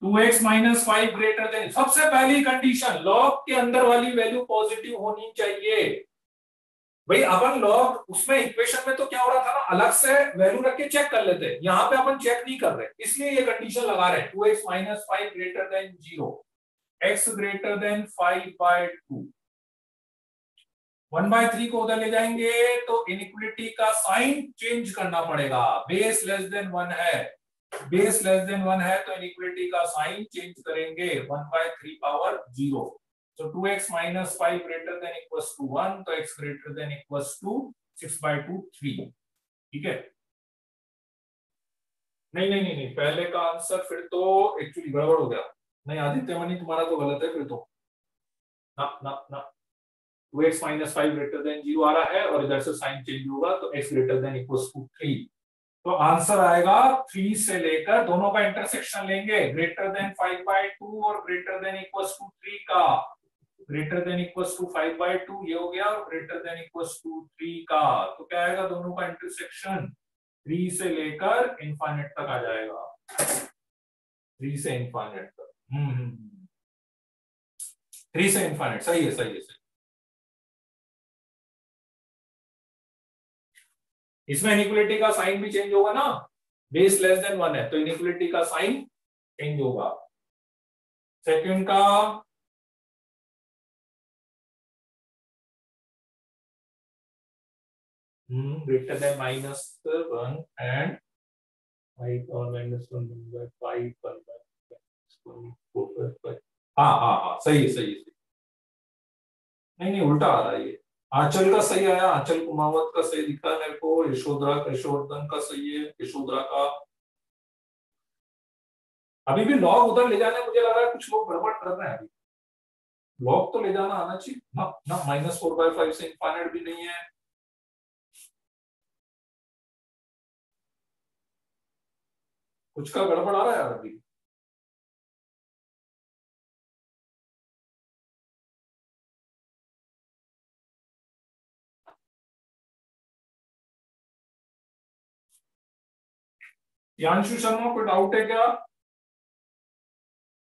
2x माइनस 5 ग्रेटर देन, सबसे पहली कंडीशन लॉग के अंदर वाली वैल्यू पॉजिटिव होनी चाहिए। भाई अपन लॉग उसमें इक्वेशन में तो क्या हो रहा था ना, अलग से वैल्यू रख के चेक कर लेते, यहाँ पे अपन चेक नहीं कर रहे, इसलिए ये कंडीशन लगा रहे हैं 2x minus 5 greater than 0, x greater then 5/2। 1/3 को उधर ले जाएंगे तो इनइक्वलिटी का साइन चेंज करना पड़ेगा, बेस लेस देन 1 है, बेस लेस देन 1 है तो इनइक्वलिटी का साइन चेंज करेंगे 1/3 power 0। So 2x minus 5 greater than equals to 1, तो x greater than equals to 6/2 3। ठीक है, नहीं नहीं नहीं नहीं, पहले का आंसर फिर तो एक्चुअली गड़बड़ हो गया। नहीं आदित्य मनी तुम्हारा तो गलत है फिर तो, ना ना ना, 2x minus 5 greater than 0 आ रहा है और इधर से साइन चेंज होगा तो x greater than equals to 3। तो आंसर आएगा 3 से लेकर, दोनों का इंटरसेक्शन लेंगे, ग्रेटर देन 5/2 और ग्रेटर देन इक्वल्स टू 3 का, ग्रेटर देन इक्वल्स टू 5/2 ये हो गया और ग्रेटर देन इक्वल्स टू 3 का, तो क्या आएगा दोनों का इंटरसेक्शन 3 से लेकर इनफाइनाइट तक आ जाएगा, 3 से इनफाइनाइट तक। 3 से इनफाइनाइट, सही है सही है सही। इसमें इनइक्वलिटी का साइन भी चेंज होगा ना, बेस लेस देन 1 है तो इनइक्वलिटी का साइन चेंज होगा। सेकंड का greater than -1 and 5 और -1/5 हाँ हाँ हाँ सही है सही है सही। नहीं नहीं उल्टा आ रहा है ये, आंचल का सही आया, आंचल कुमावत का सही दिखा है मेरे को, यशोधरा यशोवर्धन का सही है, यशोधरा का। अभी भी लॉग उधर ले जाना है, मुझे लग रहा है कुछ लोग गड़बड़ कर रहे हैं, अभी लॉग तो ले जाना आना चाहिए ना, ना -4/5 से इनफाइनाइट भी नहीं है। कुछ का गड़बड़ आ रहा है यार अभी। यांशु शर्मा कोई डाउट है क्या?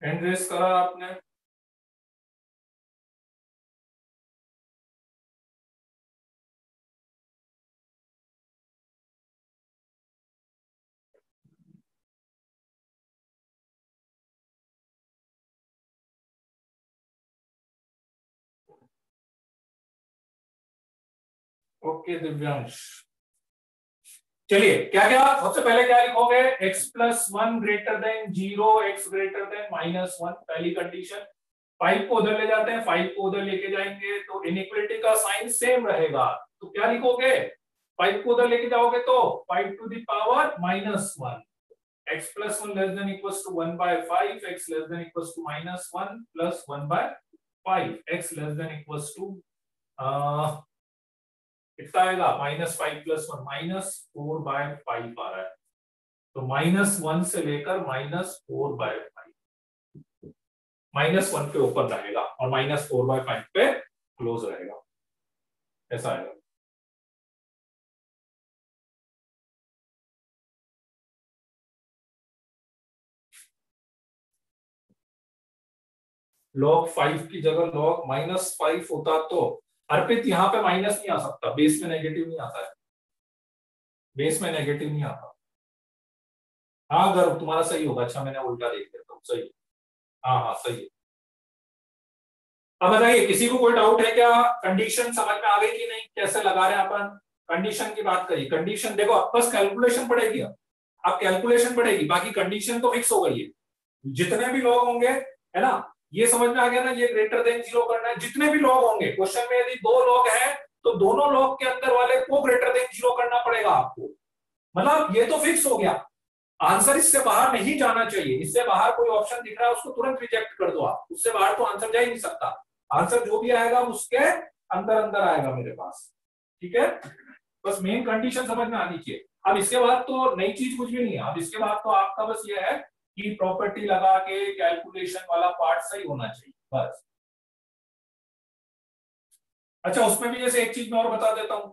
हैंड रेस करा आपने? ओके दिव्यांश, चलिए क्या क्या सबसे पहले क्या लिखोगे, x plus one greater than 0, x greater then minus one, पहली कंडीशन। 5 को उधर ले जाते हैं, 5 को उधर लेके जाएंगे तो इनइक्वालिटी का साइन सेम रहेगा, तो क्या लिखोगे, 5 को उधर लेके जाओगे तो 5 to the power minus one, x plus one less than equals to 1/5, x less than equals to minus one plus 1/5, x less than equals to कितना आएगा, -5 प्लस वन -4/5 आ रहा है, तो -1 से लेकर -4/5, -1 के ऊपर रहेगा और -4/5 पे क्लोज रहेगा, ऐसा आएगा। log 5 की जगह log -5 होता तो अर्पित यहाँ पे माइनस नहीं आ सकता, बेस में नेगेटिव नहीं आता है, बेस में नेगेटिव नहीं आता। हाँ अगर तुम्हारा सही होगा, अच्छा मैंने उल्टा देख लिया तो सही, हाँ हाँ सही है। अब बताइए किसी को कोई डाउट है क्या, कंडीशन समझ में आ गई कि नहीं, कैसे लगा रहे हैं अपन, कंडीशन की बात करिए, कंडीशन देखो बस कैलकुलेशन पड़ेगी, अब कैलकुलेशन पड़ेगी, बाकी कंडीशन तो फिक्स हो गई है, जितने भी लोग होंगे है ना, ये समझ में आ गया ना, ये ग्रेटर देन 0 करना है, जितने भी लोग होंगे क्वेश्चन में यदि 2 लोग हैं तो दोनों लोग के अंदर वाले को ग्रेटर देन 0 करना पड़ेगा आपको, मतलब ये तो फिक्स हो गया, आंसर इससे बाहर नहीं जाना चाहिए, इससे बाहर कोई ऑप्शन दिख रहा है उसको तुरंत रिजेक्ट कर दो आप, उससे बाहर तो आंसर जा ही नहीं सकता, आंसर जो भी आएगा उसके अंदर अंदर आएगा मेरे पास, ठीक है, बस मेन कंडीशन समझ में आनी चाहिए। अब इसके बाद तो नई चीज कुछ भी नहीं है, अब इसके बाद तो आपका बस ये है कि प्रॉपर्टी लगा के कैलकुलेशन वाला पार्ट सही होना चाहिए बस। अच्छा उसमें भी जैसे एक चीज मैं और बता देता हूं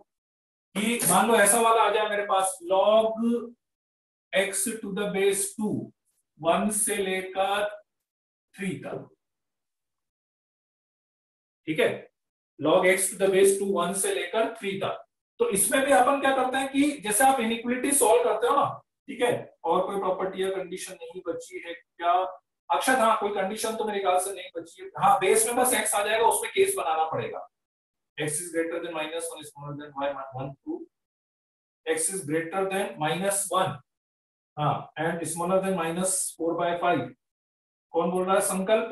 कि मान लो ऐसा वाला आ जाए मेरे पास, log x to the base 2 1 से लेकर 3 तक, ठीक है, log x to the base 2 1 से लेकर 3 तक, तो इसमें भी अपन क्या करते हैं कि जैसे आप इनइक्वालिटी सॉल्व करते हो ना, ठीक है, और कोई प्रॉपर्टी या कंडीशन नहीं बची है क्या अक्षर, हाँ कोई कंडीशन तो मेरे ख्याल से नहीं बची है, हाँ बेस में बस x आ जाएगा, उसमें केस बनाना पड़ेगा, x is greater than -1 is smaller than y 1 2, x is greater than -1 हाँ एंड स्मॉलर देन -4/5, कौन बोल रहा है, संकल्प,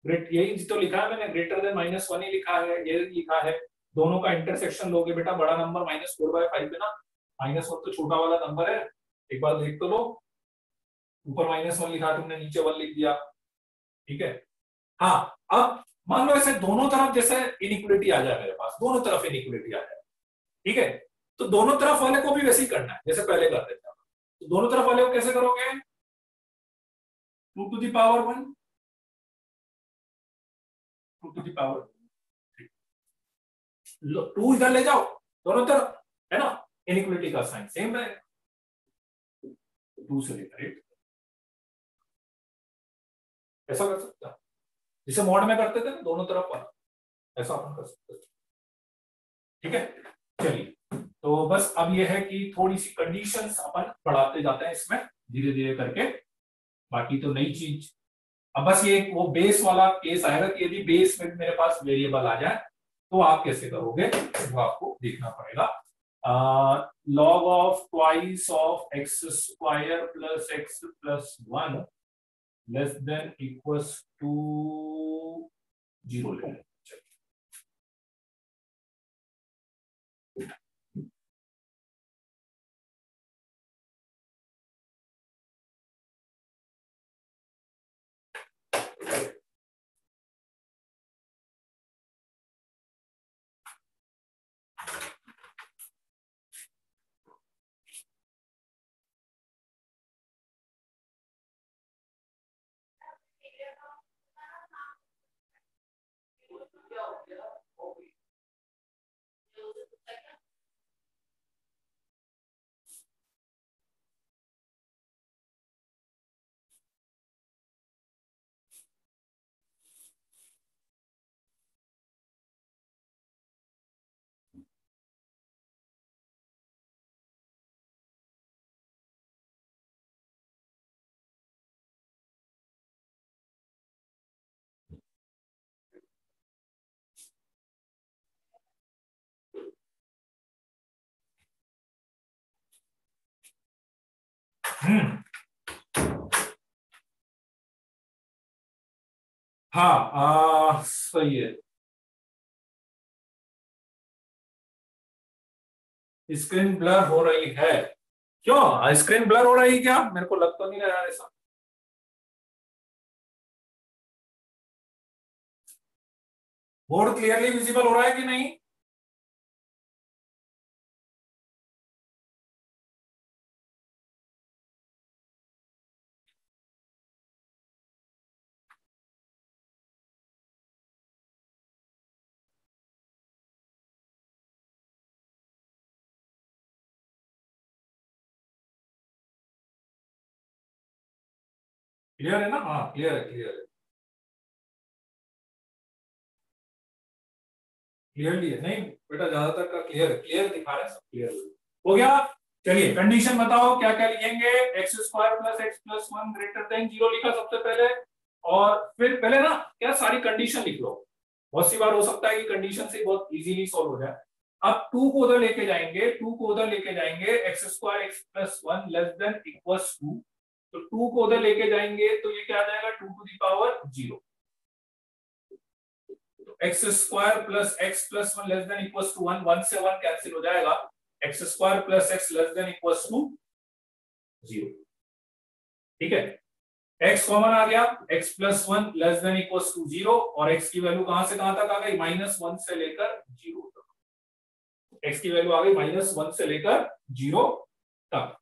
ग्रेट यही तो लिखा है मैंने, ग्रेटर देन -1 ही लिखा है, ये लिखा है, दोनों का इंटरसेक्शन लोगे बेटा, बड़ा नंबर -4/5 है ना, -1 तो छोटा वाला नंबर है, एक बार देख तो लो, ऊपर -1 लिखा तुमने, नीचे 1 लिख दिया, ठीक है। हाँ अब मान लो ऐसे दोनों तरफ जैसे इनइक्वालिटी आ जाए मेरे पास, दोनों तरफ इनइक्वालिटी आ जाए, ठीक है, तो दोनों तरफ वाले को भी वैसे ही करना है जैसे पहले करते थे, तो दोनों तरफ वाले को कैसे करोगे, 2 to the power 1, 2 to the power 2 इधर ले जाओ दोनों तरफ, है ना, इनइक्वालिटी का साइन सेम रहेगा, 2 से लेकर 8, ऐसा कर सकते हैं जिसे मॉड में करते थे ना दोनों तरफ वाला, ऐसा अपन कर सकते थे, ठीक है। चलिए तो बस अब ये है कि थोड़ी सी कंडीशंस अपन बढ़ाते जाते हैं इसमें धीरे धीरे करके, बाकी तो नई चीज, अब बस ये वो बेस वाला केस आएगा कि यदि बेस में मेरे पास वेरिएबल आ जाए तो आप कैसे करोगे वो आपको देखना पड़ेगा। Log of twice of x square plus x plus 1 less than equals to 0 ले लें। हम्म हाँ सही है। स्क्रीन ब्लर हो रही है? क्यों स्क्रीन ब्लर हो रही है क्या? मेरे को लग तो नहीं रहा ऐसा। बोर्ड क्लियरली विजिबल हो रहा है कि नहीं? क्लियर है ना? हाँ क्लियर है, क्लियर है, क्लियरली है। नहीं बेटा, ज्यादातर का क्लियर है, क्लियर दिखा रहे हैं, सब क्लियर हो गया। चलिए कंडीशन बताओ क्या क्या लिखेंगे। X square plus x plus one greater than zero लिखा सबसे पहले, और फिर पहले ना क्या सारी कंडीशन लिख लो। बहुत सी बार हो सकता है कि कंडीशन से बहुत इजीली सॉल्व हो जाए। अब टू को उधर लेके जाएंगे, टू को उधर लेके जाएंगे, x square x plus one less than equals to. तो टू को उधर लेके जाएंगे तो ये क्या आ जाएगा, two to the power zero. X square plus x plus one less than equals to one, one से वन कैंसिल हो जाएगा, x square plus x less than equals to zero. ठीक है, x कॉमन आ गया, x plus one less than equals to zero, और x की value कहां से कहां तक आ गई, माइनस वन से लेकर जीरो तक। x की वैल्यू आ गई माइनस वन से लेकर जीरो तक।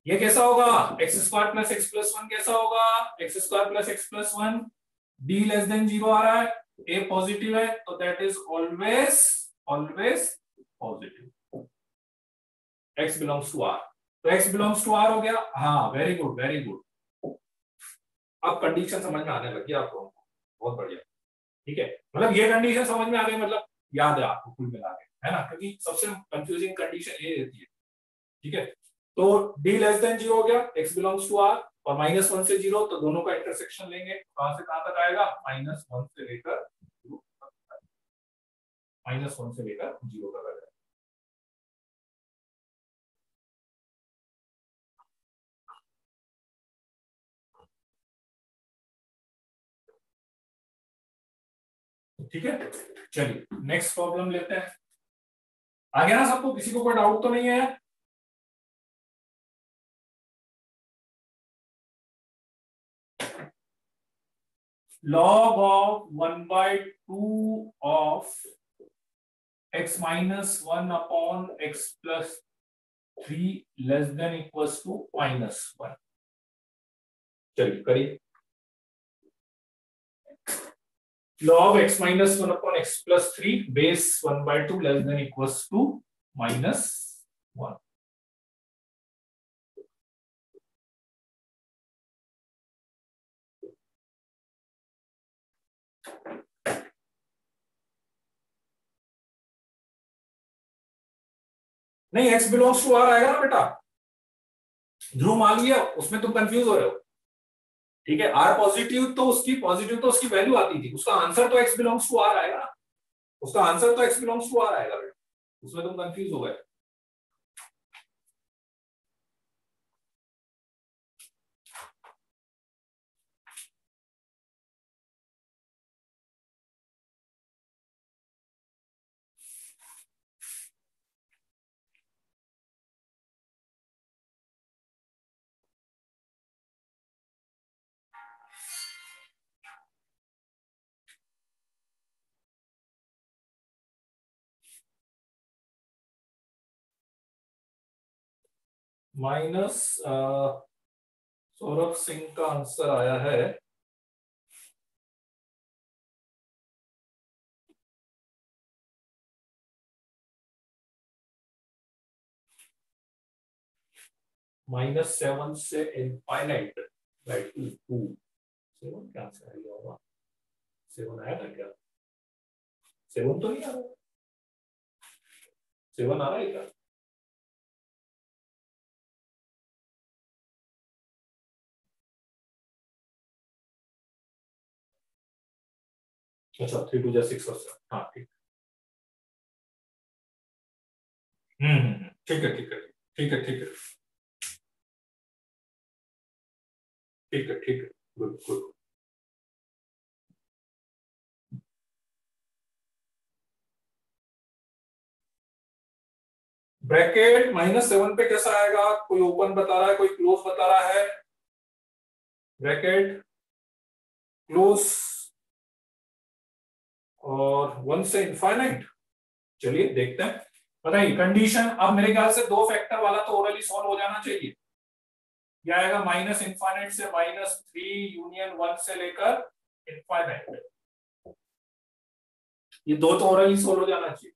ये कैसा होगा, X square plus x plus one कैसा होगा, X square plus x plus one, D less than zero आ रहा है, ए पॉजिटिव है, तो that is always always positive. X belongs to R, तो एक्स बिलोंग्स टू आर हो गया। हाँ वेरी गुड वेरी गुड। अब कंडीशन समझ में आने लगी आप लोगों को, बहुत बढ़िया। ठीक है, मतलब ये कंडीशन समझ में आ गई, मतलब याद है आपको कुल मिला के, है ना, क्योंकि सबसे कंफ्यूजिंग कंडीशन ये रहती है। ठीक है, तो डी लेस देन जीरो हो गया, एक्स बिलोंग्स टू आर, और माइनस वन से जीरो, तो दोनों का इंटरसेक्शन लेंगे, कहां से कहां तक आएगा, माइनस वन से लेकर जीरो, माइनस वन से लेकर जीरो तक आ जाएगा। ठीक है, चलिए नेक्स्ट प्रॉब्लम लेते हैं। आ गया ना सबको, किसी को कोई डाउट तो नहीं है? log of 1/2 of x minus 1 upon x plus 3 less than equals to minus 1। चलिए करिए। log x minus 1 upon x plus 3 base 1/2 less than equals to minus 1। नहीं, x बिलोंग्स टू r आएगा ना बेटा, ध्रुव मान लिया, उसमें तुम कंफ्यूज हो रहे हो। ठीक है, r पॉजिटिव तो उसकी वैल्यू आती थी, उसका आंसर तो x बिलोंग्स टू r आएगा ना, उसका आंसर तो x बिलोंग्स टू r आएगा बेटा, उसमें तुम कंफ्यूज हो गए। माइनस सौरभ सिंह का आंसर आया है -7 से इनफाइनाइट बाई टू। 7 क्या आंसर आया होगा, 7 आया था क्या, 7 तो नहीं आ रहा, 7 आ रहा है क्या? अच्छा 3 2 6 और 7, हाँ ठीक। ठीक है ठीक है ठीक है ठीक है। ठीक है, ठीक है, गुड गुड। ब्रैकेट -7 पे कैसा आएगा? कोई ओपन बता रहा है, कोई क्लोज बता रहा है? ब्रैकेट क्लोज और 1 से इनफाइनाइट। चलिए देखते हैं। बताइए कंडीशन। अब मेरे ख्याल से 2 फैक्टर वाला तो ओरली सॉल्व हो जाना चाहिए। क्या आएगा? माइनस इनफाइनाइट से -3 यूनियन 1 से लेकर इनफाइनाइट। ये 2 तो ओरली सॉल्व हो जाना चाहिए।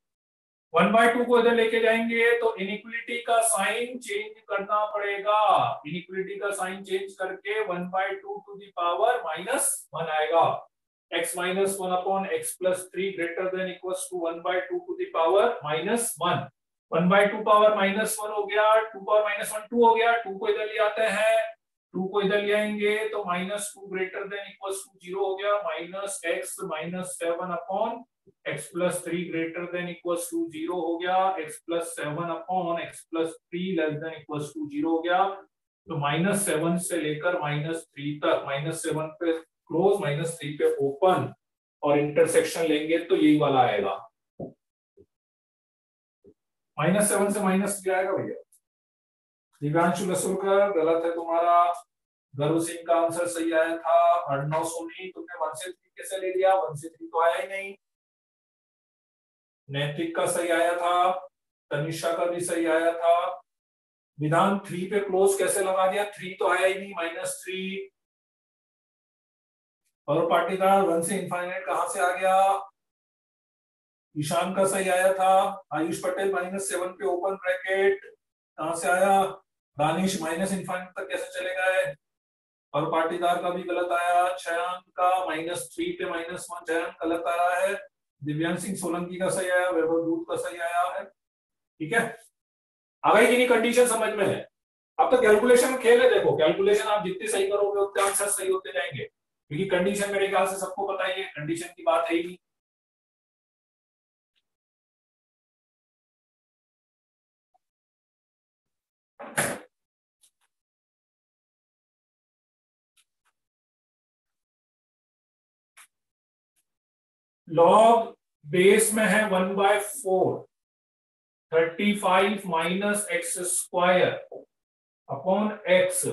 1/2 को इधर लेके जाएंगे तो इनइक्वलिटी का साइन चेंज करना पड़ेगा। इनइक्वलिटी का साइन चेंज करके 1/2 टू द पावर -1 आएगा। x -1 upon x + 3 greater than equals to 1/2 to the power -1। 1/2 power -1 हो गया, 2 पावर -1 2 हो गया। 2 को इधर ले आते हैं, 2 को इधर ले आएंगे तो -2 ग्रेटर देन इक्वल्स टू 0 हो गया। -x -7 upon x + 3 greater than equals to 0 हो गया। x + 7 upon x + 3 less than equals to 0 हो गया। तो -7 से लेकर -3 तक, -7 पे क्लोज, -3 पे ओपन और इंटरसेक्शन लेंगे तो यही वाला आएगा। -7 से -3 आएगा भैया। दिव्यांशु लसूरकर, गलत है तुम्हारा। गर्व सिंह का आंसर सही आया था। अर्णव सोनी, तुमने 1 से 3 कैसे ले लिया? 1 से 3 तो आया ही नहीं। नैतिक का सही आया था, तनिषा का भी सही आया था। विधान 3 पे क्लोज कैसे लगा दिया? 3 तो आया ही नहीं, -3। और पाटीदार 1 से इनफाइनाइट कहां से आ गया? ईशान का सही आया था। आयुष पटेल -7 पे ओपन ब्रैकेट कहां से आया? दानिश -इनफाइनाइट तक कैसे चले गए? और पाटीदार का भी गलत आया। चयन का -3 पे -1 चयन गलत आया है। दिव्यांश सिंह सोलंकी का सही आया, वैभव दूत का सही आया है। ठीक है, आ गई कि नहीं? कंडीशन समझ में है? अब तो कैलकुलेशन में खेल है। देखो कैलकुलेशन आप जितने सही करोगे उतने आंसर सही होते जाएंगे, क्योंकि कंडीशन मेरे ख्याल से सबको पता ही है, कंडीशन की बात है ही नहीं। लॉग बेस में है 1/4, 35 minus x square upon x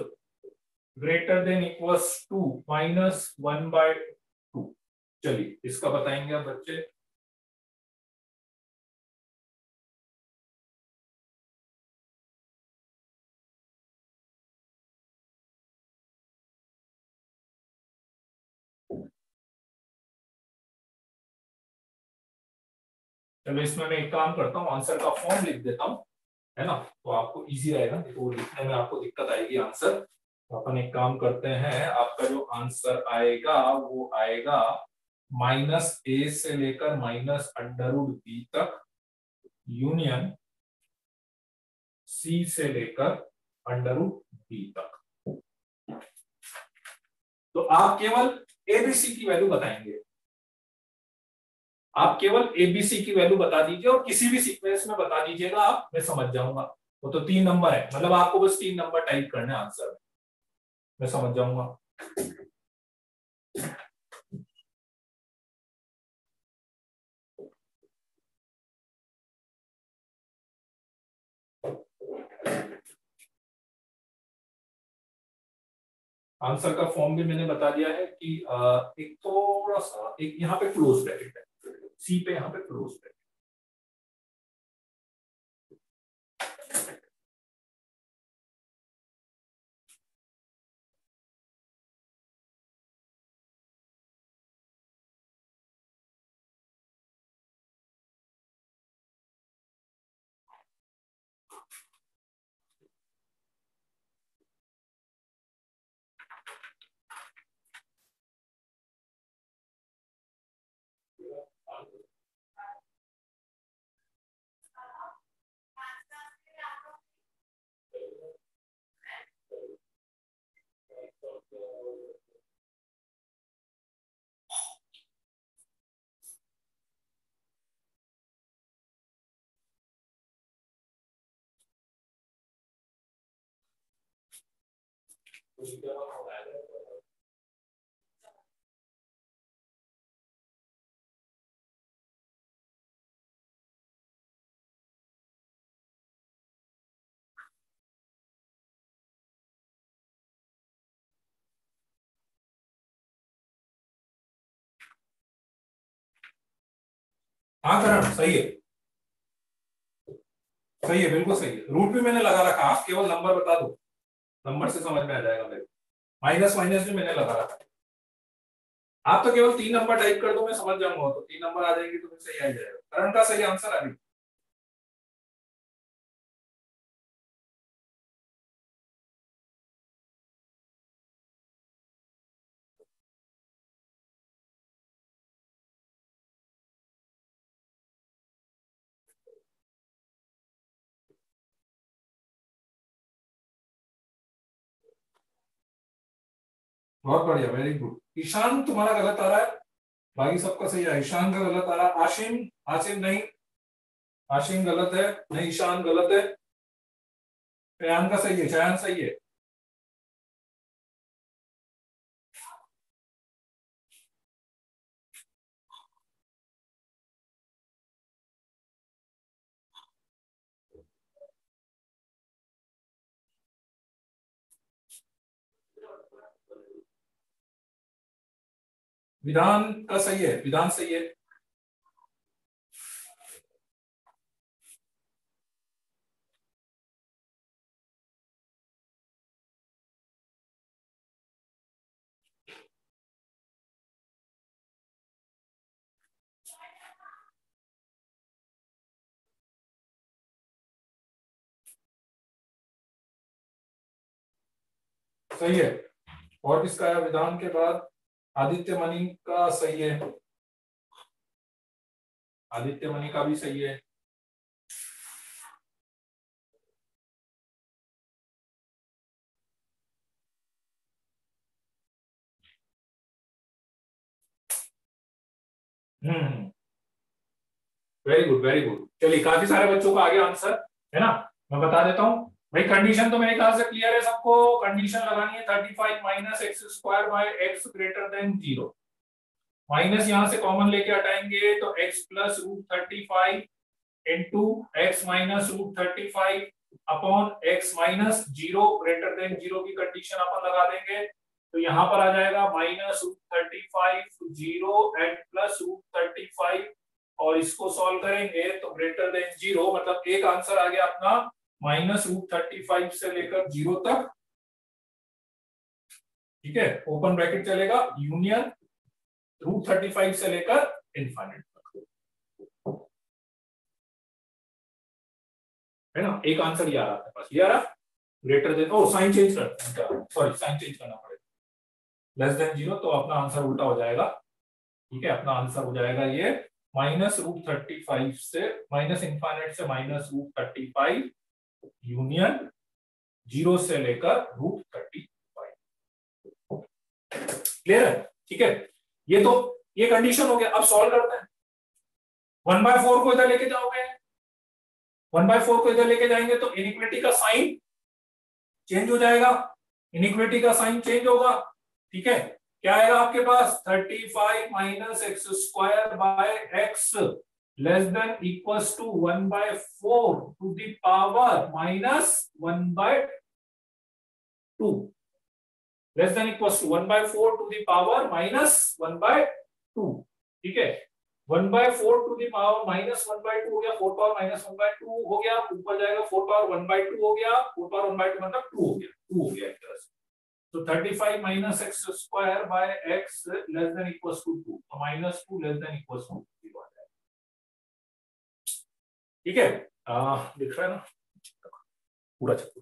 greater than equals to -1/2। चलिए इसका बताएंगे आप बच्चे। चलो इसमें मैं एक काम करता हूँ, आंसर का फॉर्म लिख देता हूँ, है ना, तो आपको इजी रहेगा। देखो लिखने में आपको दिक्कत आएगी आंसर, तो अपन एक काम करते हैं, आपका जो आंसर आएगा वो आएगा -a से लेकर -√b तक यूनियन c से लेकर √b तक। तो आप केवल एबीसी की वैल्यू बताएंगे। आप केवल एबीसी की वैल्यू बता दीजिए और किसी भी सीक्वेंस में बता दीजिएगा आप, मैं समझ जाऊंगा। वो तो 3 नंबर है, मतलब आपको बस 3 नंबर टाइप करने आंसर में, मैं समझ जाऊंगा। आंसर का फॉर्म भी मैंने बता दिया है कि एक थोड़ा सा, एक यहाँ पे क्लोज ब्रैकेट है, सी पे यहाँ पे क्लोज ब्रैकेट। हाँ करण सही है, सही है, बिल्कुल सही है। रूट भी मैंने लगा रखा, आप केवल नंबर बता दो, नंबर से समझ में आ जाएगा मेरे। माइनस माइनस भी मैंने लगा रखा। आप तो केवल 3 नंबर टाइप कर दो, मैं समझ जाऊंगा, तो 3 नंबर आ जाएंगे तो सही आ जाएगा। करण का सही आंसर अभी। बहुत बढ़िया, वेरी गुड। ईशान तुम्हारा गलत आ रहा है, बाकी सबका सही है। ईशान का गलत आ रहा है। आशिम, आसिम नहीं, आशिम गलत है, नहीं ईशान गलत है। शयान का सही है, शयान सही है। विधान का सही है, विधान सही है। सही है। और किसका है विधान के बाद? आदित्य मणि का सही है, आदित्य मणि का भी सही है। Very good, very good. चलिए, काफी सारे बच्चों का आ गया आंसर, है ना। मैं बता देता हूँ भाई, कंडीशन तो मेरे ख्याल से क्लियर है सबको। कंडीशन लगानी है 35 minus x square by x greater than 0। Minus यहां से कॉमन लेके हटाएंगे तो x plus root 35 into x minus root 35 upon x minus 0 greater than 0 की कंडीशन अपन लगा देंगे। तो यहाँ पर आ जाएगा minus root 35 0 and plus root 35, और इसको सॉल्व करेंगे तो ग्रेटर देन 0, मतलब एक आंसर आ गया अपना माइनस रूट 35 से लेकर 0 तक। ठीक है, ओपन ब्रैकेट चलेगा, यूनियन रूट 35 से लेकर इनफाइनाइट तक, है ना। एक आंसर ये आ रहा है, बस ये आ रहा। Greater than, O sign change कर, सॉरी साइन चेंज करना पड़ेगा। लेस देन 0 तो अपना आंसर उल्टा हो जाएगा। ठीक है, अपना आंसर हो जाएगा ये माइनस रूट 35 से माइनस इनफाइनाइट से माइनस रूट 35 यूनियन 0 से लेकर रूट 35। क्लियर है? ठीक है, ये तो ये कंडीशन हो गया। अब सॉल्व करते हैं। 1/4 को इधर लेके जाओगे, 1/4 को इधर लेके जाएंगे तो इनइक्वालिटी का साइन चेंज हो जाएगा, इनइक्वालिटी का साइन चेंज होगा। ठीक है, क्या आएगा आपके पास? 35 minus x square by x less than equals to 1/4 to the power minus 1/2, less than equals to 1/4 to the power minus 1/2। ठीक है, 1/4 टू द पावर माइनस 1/2 हो गया, 4 पावर माइनस 1/2 हो गया, ऊपर जाएगा 4 पावर 1/2 हो गया, 4 पावर 1/2 मतलब 2 हो गया, 2 हो गया एक तरह से। तो 35 minus x square by x less than equals to 2, तो minus 2 less than equals to 0 आ जाएगा। ठीक है, दिख रहा है ना पूरा चक्कर।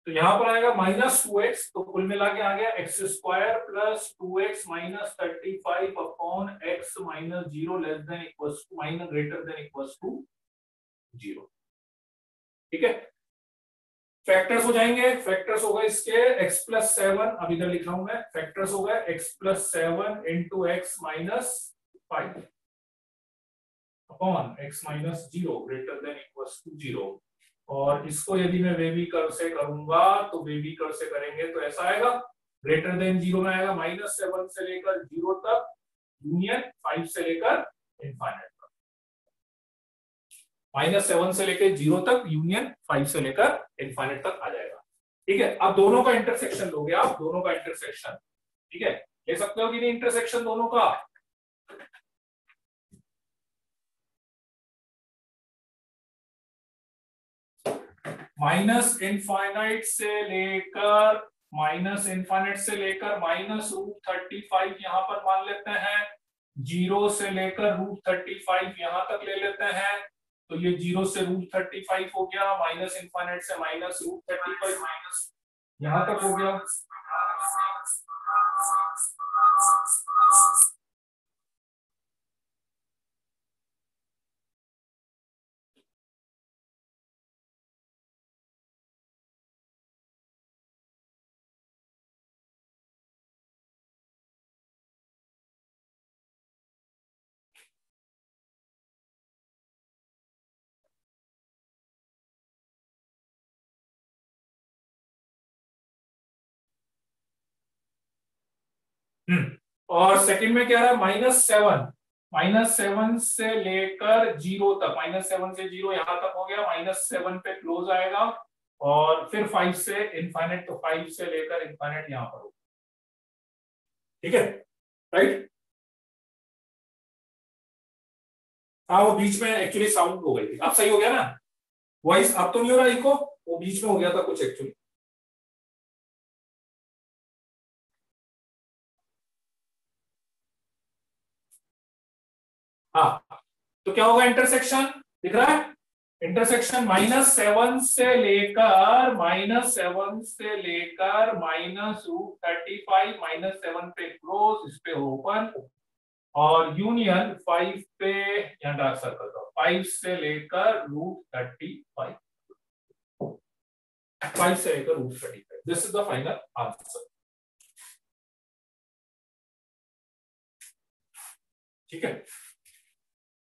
तो यहां पर आएगा माइनस 2x, तो कुल मिला के आ गया x square plus 2x minus 35 upon x minus 0 less than equals to minus greater than equals to 0। ठीक है, फैक्टर्स हो जाएंगे। फैक्टर्स हो गए इसके x प्लस 7, अब इधर लिख रहा हूं मैं, फैक्टर्स हो गए x plus 7 into x minus 5 upon x minus 0 greater than equals to 0। और इसको यदि मैं वेवी कर्व से करूंगा तो वेवी कर्व से करेंगे तो ऐसा आएगा, ग्रेटर देन जीरो में आएगा -7 से लेकर 0 तक यूनियन 5 से लेकर इनफाइनाइट तक, -7 से लेकर 0 तक यूनियन 5 से लेकर इनफाइनाइट तक आ जाएगा। ठीक है, अब दोनों का इंटरसेक्शन लोगे आप, दोनों का इंटरसेक्शन, ठीक है, ले सकते हो कि नहीं इंटरसेक्शन दोनों का। माइनस इनफाइनाइट से लेकर -√35 यहां पर मान लेते हैं, 0 से लेकर √35 यहां तक ले लेते हैं, तो ये 0 से √35 हो गया, माइनस इनफाइनाइट से -√35 माइनस यहां तक हो गया। और सेकंड में क्या रहा है, -7 से लेकर 0 तक, -7 से 0 यहां तक हो गया, -7 पे क्लोज आएगा, और फिर 5 से इनफाइनाइट, तो 5 से लेकर इनफाइनाइट यहां पर होगा। ठीक है, राइट। हाँ, वो बीच में एक्चुअली साउंड हो गई थी, अब सही हो गया ना, वॉइस अब तो नहीं हो रहा इको, वो बीच में हो गया था कुछ एक्चुअली। हाँ, तो क्या होगा इंटरसेक्शन, दिख रहा है, इंटरसेक्शन -7 से लेकर -√35, -7 पे क्लोज, इस पे ओपन, और यूनियन 5 पे, यहां डार्क सर्कल दो, 5 से लेकर √35, 5 से लेकर √35, this is the final answer. ठीक है,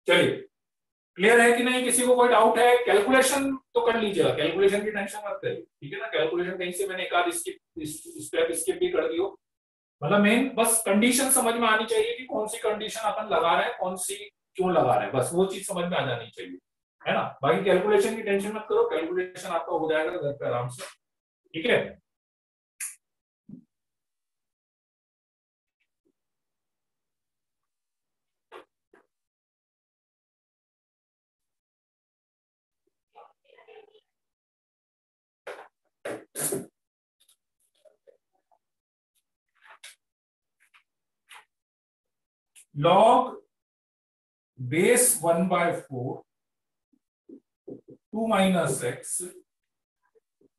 चलिए, क्लियर है कि नहीं, किसी को कोई डाउट है? कैलकुलेशन तो कर लीजिएगा, कैलकुलेशन की टेंशन मत करिए, ठीक है ना, कैलकुलेशन कहीं से मैंने एक आध स्टेप स्किप भी कर दियो, मतलब मेन बस कंडीशन समझ में आनी चाहिए कि कौन सी कंडीशन अपन लगा रहे हैं, कौन सी क्यों लगा रहे हैं, बस वो चीज समझ में आ जानी चाहिए, है ना। बाकी कैलकुलेशन की टेंशन मत करो, कैलकुलेशन आपका हो जाएगा घर पे आराम से। ठीक है, log base 1/4 2 minus x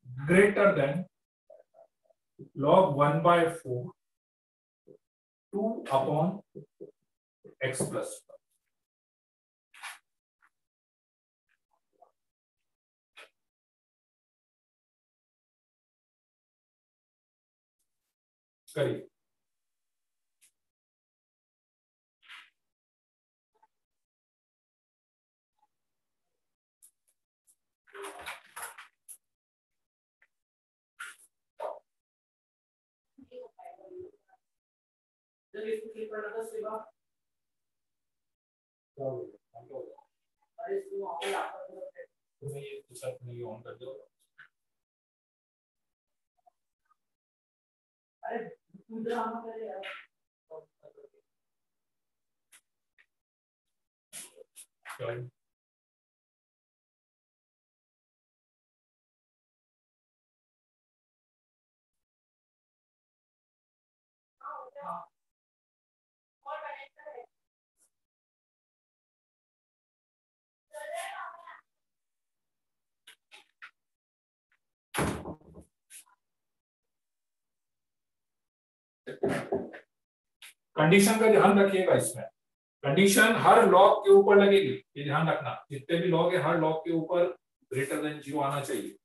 greater than log 1/4 2 upon x plus 1। करिए, ये ऑन कर दो। कंडीशन का ध्यान रखिएगा, इसमें कंडीशन हर लॉग के ऊपर लगेगी, ये ध्यान रखना, जितने भी लॉग है हर लॉग के ऊपर ग्रेटर देन 0 आना चाहिए।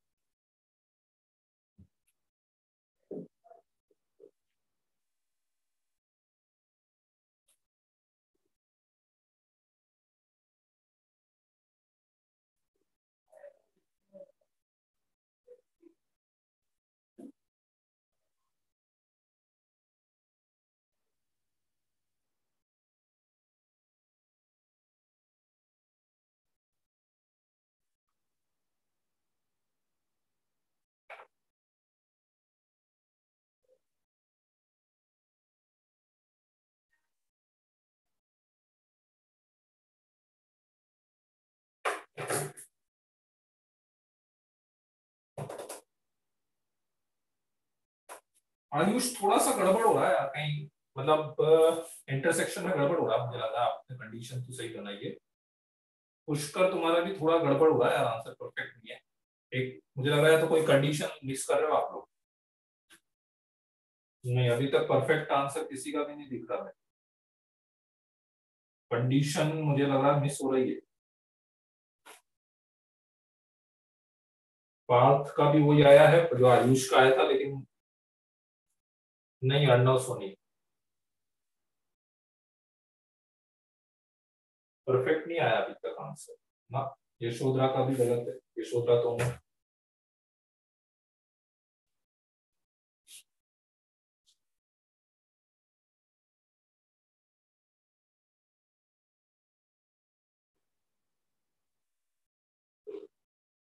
आयुष थोड़ा सा गड़बड़ हो रहा है यार, कहीं मतलब इंटरसेक्शन में गड़बड़ हो रहा है मुझे लग रहा है। आपने कंडीशन तो सही बनाई है। पुष्कर तुम्हारा भी थोड़ा गड़बड़ हो रहा है यार, आंसर परफेक्ट नहीं है। एक मुझे लग रहा है तो कोई कंडीशन मिस कर रहे हो आप लोग। नहीं, अभी तक परफेक्ट आंसर किसी का भी नहीं दिख रहा है। कंडीशन मुझे लग रहा है मिस हो रही है। पार्थ का भी वही आया है जो आयुष का आया था, लेकिन नहीं, अर्णव सोनी परफेक्ट नहीं आया अभी तक आंसर ना। यशोधरा का भी गलत है, यशोधरा तो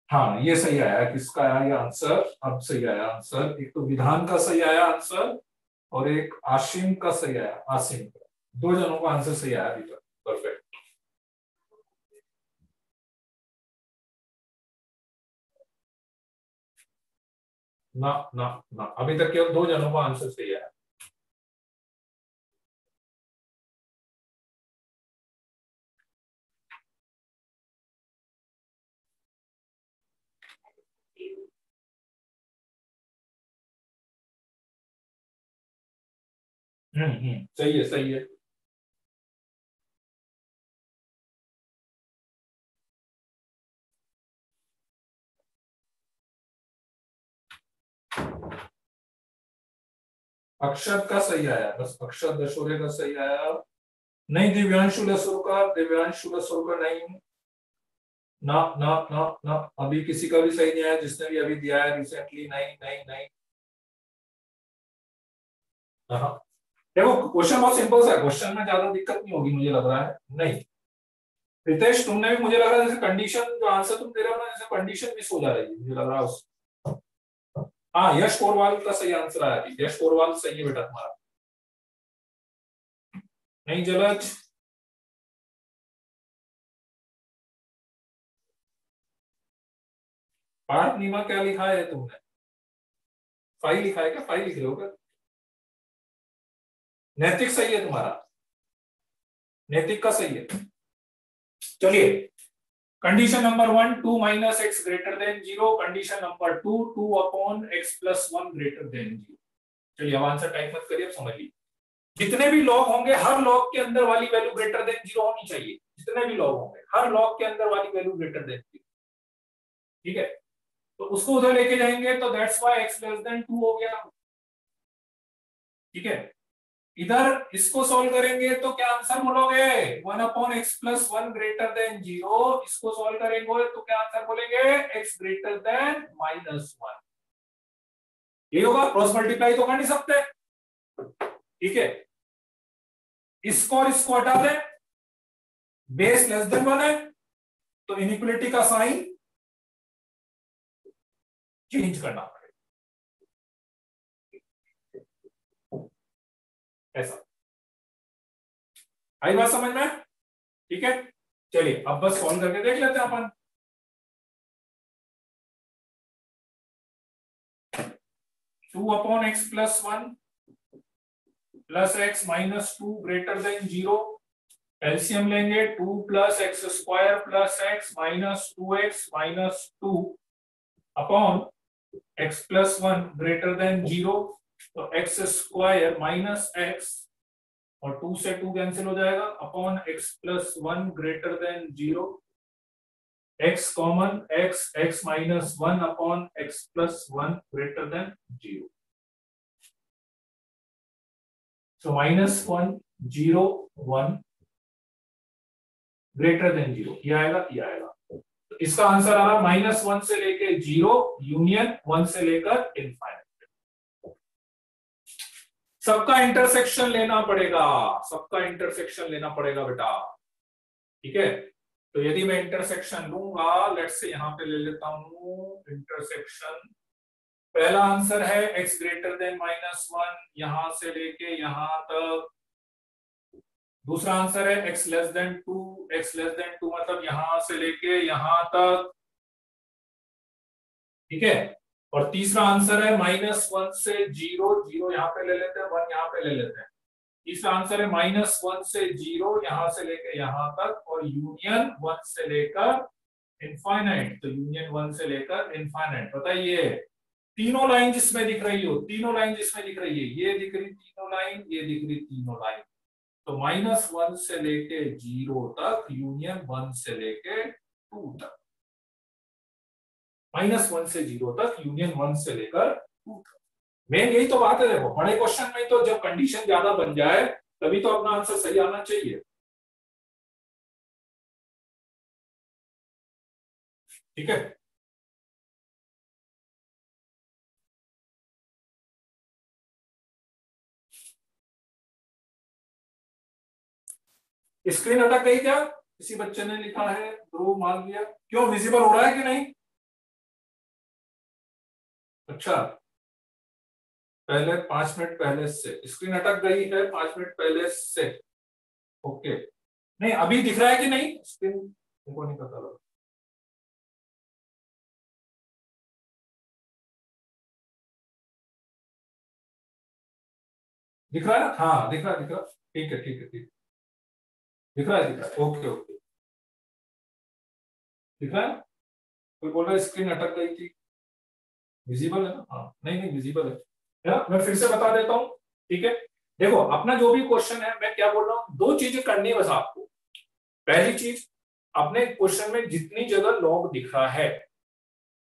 हाँ, ये सही आया। किसका आया ये आंसर? अब सही आया आंसर। एक तो विधान का सही आया आंसर और एक आशिम का सही आया, आसिम का। दो जनों का आंसर सही आया अभी तक, परफेक्ट। ना ना ना, अभी तक केवल दो जनों का आंसर सही आया। सही है, सही है। अक्षत का सही आया, बस अक्षत दशोरे का सही आया। नहीं, दिव्यांशु लसुर का, दिव्यांशु लसुर का नहीं। ना ना ना ना, अभी किसी का भी सही नहीं आया जिसने भी अभी दिया है रिसेंटली। नहीं नहीं नहीं। हाँ, देखो क्वेश्चन बहुत सिंपल सा है, क्वेश्चन में ज्यादा दिक्कत नहीं होगी मुझे लग रहा है। नहीं रितेश, तुमने भी मुझे लग रहा है जैसे कंडीशन जो आंसर तुम दे रहे हो ना, जैसे कंडीशन मिस हो जा रही है मुझे लग रहा है उस। हाँ, यश कोरवाल का सही आंसर आया अभी। यश कोरवाल सही है बेटा तुम्हारा। नहीं जलज। पार्थ नीमा क्या लिखा है तुमने? फाइव लिखा है क्या? फाइव लिख रहे हो क्या? नैतिक सही है तुम्हारा, नैतिक का सही है। चलिए, condition number 1 2 minus x greater than 0। Condition number 2 2 upon x plus 1 greater than 0। चलिए अब आंसर टाइप मत करिए, अब समझ लीजिए। जितने भी लॉग होंगे हर लॉग के अंदर वाली वैल्यू ग्रेटर देन 0 होनी चाहिए। जितने भी लॉग होंगे हर लॉग के अंदर वाली वैल्यू ग्रेटर देन 0। ठीक है, तो उसको उधर लेके जाएंगे तो that's why x less then 2 हो गया। ठीक है, इधर इसको सॉल्व करेंगे तो क्या आंसर बोलोगे? 1 upon x plus 1 greater than 0। इसको सॉल्व करेंगे तो क्या आंसर बोलेंगे? X greater than -1। ये होगा, क्रॉस मल्टीप्लाई तो कर नहीं सकते। ठीक है, इसको और इसको हटा दें, बेस लेस देन 1 है तो इनइक्वलिटी का साइन चेंज करना पड़ेगा, ऐसा। आई बात समझ में? ठीक है, चलिए अब बस सॉल्व करके देख लेते हैं अपन। 2 upon x plus 1 plus x minus 2 greater than 0। LCM लेंगे, 2 plus x square plus x minus 2x minus 2 upon x plus 1 greater than 0। तो एक्स स्क्वायर माइनस एक्स और 2 से 2 कैंसिल हो जाएगा upon x plus 1 greater than 0। X common, x x minus 1 upon x plus 1 greater than 0। सो -1 0 1 greater than 0, ये आएगा ये आएगा। तो इसका आंसर आ रहा -1 से लेके 0 यूनियन 1 से लेकर इनफाइनाइट। सबका इंटरसेक्शन लेना पड़ेगा, सबका इंटरसेक्शन लेना पड़ेगा बेटा। ठीक है, तो यदि मैं इंटरसेक्शन लूंगा, लेट्स से यहां पे ले लेता हूं इंटरसेक्शन। पहला आंसर है x ग्रेटर देन -1 यहां से लेके यहां तक। दूसरा आंसर है x less then 2, x less then 2 मतलब यहां से लेके यहां तक। ठीक है, और तीसरा आंसर है -1 से 0, 0 यहाँ पे ले लेते हैं, 1 यहाँ पे ले लेते हैं। तीसरा आंसर है -1 से 0 यहां से लेकर यहां तक, और यूनियन 1 से लेकर इनफाइनाइट। तो यूनियन 1 से लेकर इनफाइनाइट। बताइए तीनों लाइन जिसमें दिख रही हो, तीनों लाइन जिसमें दिख रही है, ये दिख रही तीनों लाइन, ये दिख रही तीनों लाइन। तो -1 से लेके 0 तक, यूनियन 1 से लेके 2 तक। -1 से 0 तक, यूनियन 1 से लेकर 2 तक। मेन यही तो बात है। देखो बड़े क्वेश्चन में तो जब कंडीशन ज्यादा बन जाए तभी तो अपना आंसर सही आना चाहिए। ठीक है, स्क्रीन अटक गई क्या? किसी बच्चे ने लिखा है ध्रुव मालविया, क्यों विजिबल हो रहा है कि नहीं? अच्छा, पहले 5 मिनट पहले से स्क्रीन अटक गई है, 5 मिनट पहले से। ओके, नहीं अभी दिख रहा है कि नहीं स्क्रीन? उनको नहीं पता लगा। दिख रहा है ना? हाँ दिख रहा है, दिख रहा है। ठीक है ठीक है ठीक है, दिख रहा है, दिख रहा है। ओके ओके, दिख रहा है। कोई बोल रहा है स्क्रीन अटक गई थी। विजिबल है ना? हाँ, नहीं नहीं विजिबल है ना? मैं फिर से बता देता हूँ। ठीक है, देखो अपना जो भी क्वेश्चन है, मैं क्या बोल रहा हूँ, दो चीजें करनी है बस आपको। पहली चीज, अपने क्वेश्चन में जितनी जगह लॉग दिख रहा है,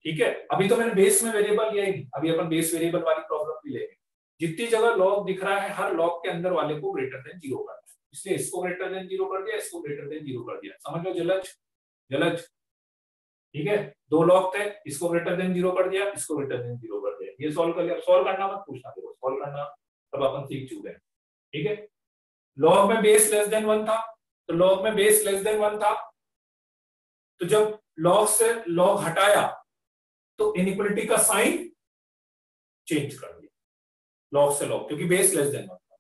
ठीक है, अभी तो मैंने बेस में वेरिएबल लिया ही नहीं, अभी अपन बेस वेरिएबल वाली प्रॉब्लम भी लेंगे। जितनी जगह लॉग दिख रहा है, हर लॉग के अंदर वाले को ग्रेटर देन 0 करना है। इसलिए इसको ग्रेटर देन 0 कर दिया, इसको ग्रेटर देन 0 कर दिया। समझ लो जलज, जलज। ठीक है, दो लॉग थे, इसको ग्रेटर देन 0 कर दिया, इसको ग्रेटर देन 0 कर दिया। ये सॉल्व कर लिया। सॉल्व करना मत पूछना, देखो सॉल्व करना तब अपन सीख चुके हैं। ठीक है, लॉग में बेस लेस देन 1 था, तो लॉग में बेस लेस देन 1 था, तो जब लॉग से लॉग हटाया तो इनइक्वालिटी का साइन चेंज कर दिया, लॉग से लॉग, क्योंकि बेस लेस देन 1 था।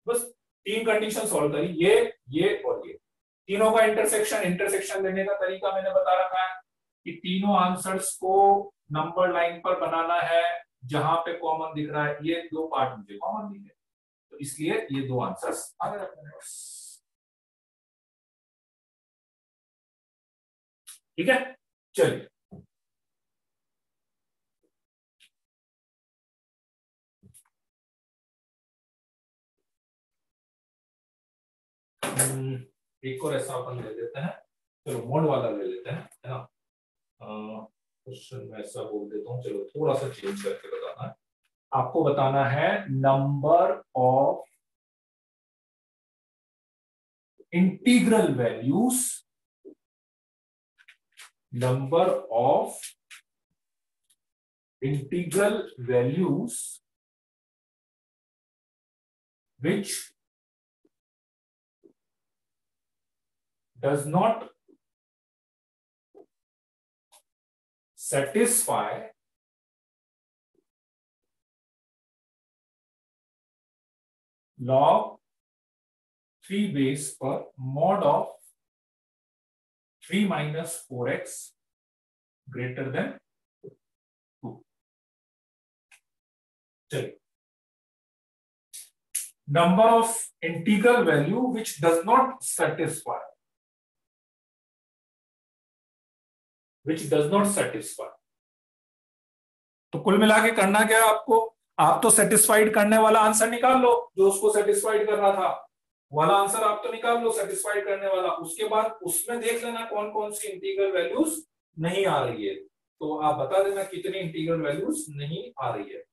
बस तीन कंडीशन सॉल्व करी, ये और ये। तीनों का इंटरसेक्शन, इंटरसेक्शन लेने का तरीका मैंने बता रखा है कि तीनों आंसर्स को नंबर लाइन पर बनाना है, जहां पे कॉमन दिख रहा है। ये दो पार्ट मुझे कॉमन दिखे, तो इसलिए ये दो आंसर्स आ गए अपने पास। ठीक है, चलिए एक और ऐसा अपन ले लेते हैं। चलो मोड वाला ले लेते हैं, है ना? क्वेश्चन में ऐसा बोल देता हूँ, चलो थोड़ा सा चेंज करके बताना है आपको। बताना है number of integral values, number of integral values which does not satisfy log 3 base पर mod of 3 minus 4x greater than 2। चलिए, number of integral value which does not satisfy, which does not satisfy। तो कुल मिला के करना क्या है आपको? आप तो सेटिस्फाइड करने वाला आंसर निकाल लो, जो उसको सेटिस्फाइड कर रहा था वाला आंसर आप तो निकाल लो, सेटिस्फाइड करने वाला। उसके बाद उसमें देख लेना कौन कौन सी इंटीग्रल वैल्यूज नहीं आ रही है, तो आप बता देना कितनी इंटीग्रल वैल्यूज नहीं आ रही है।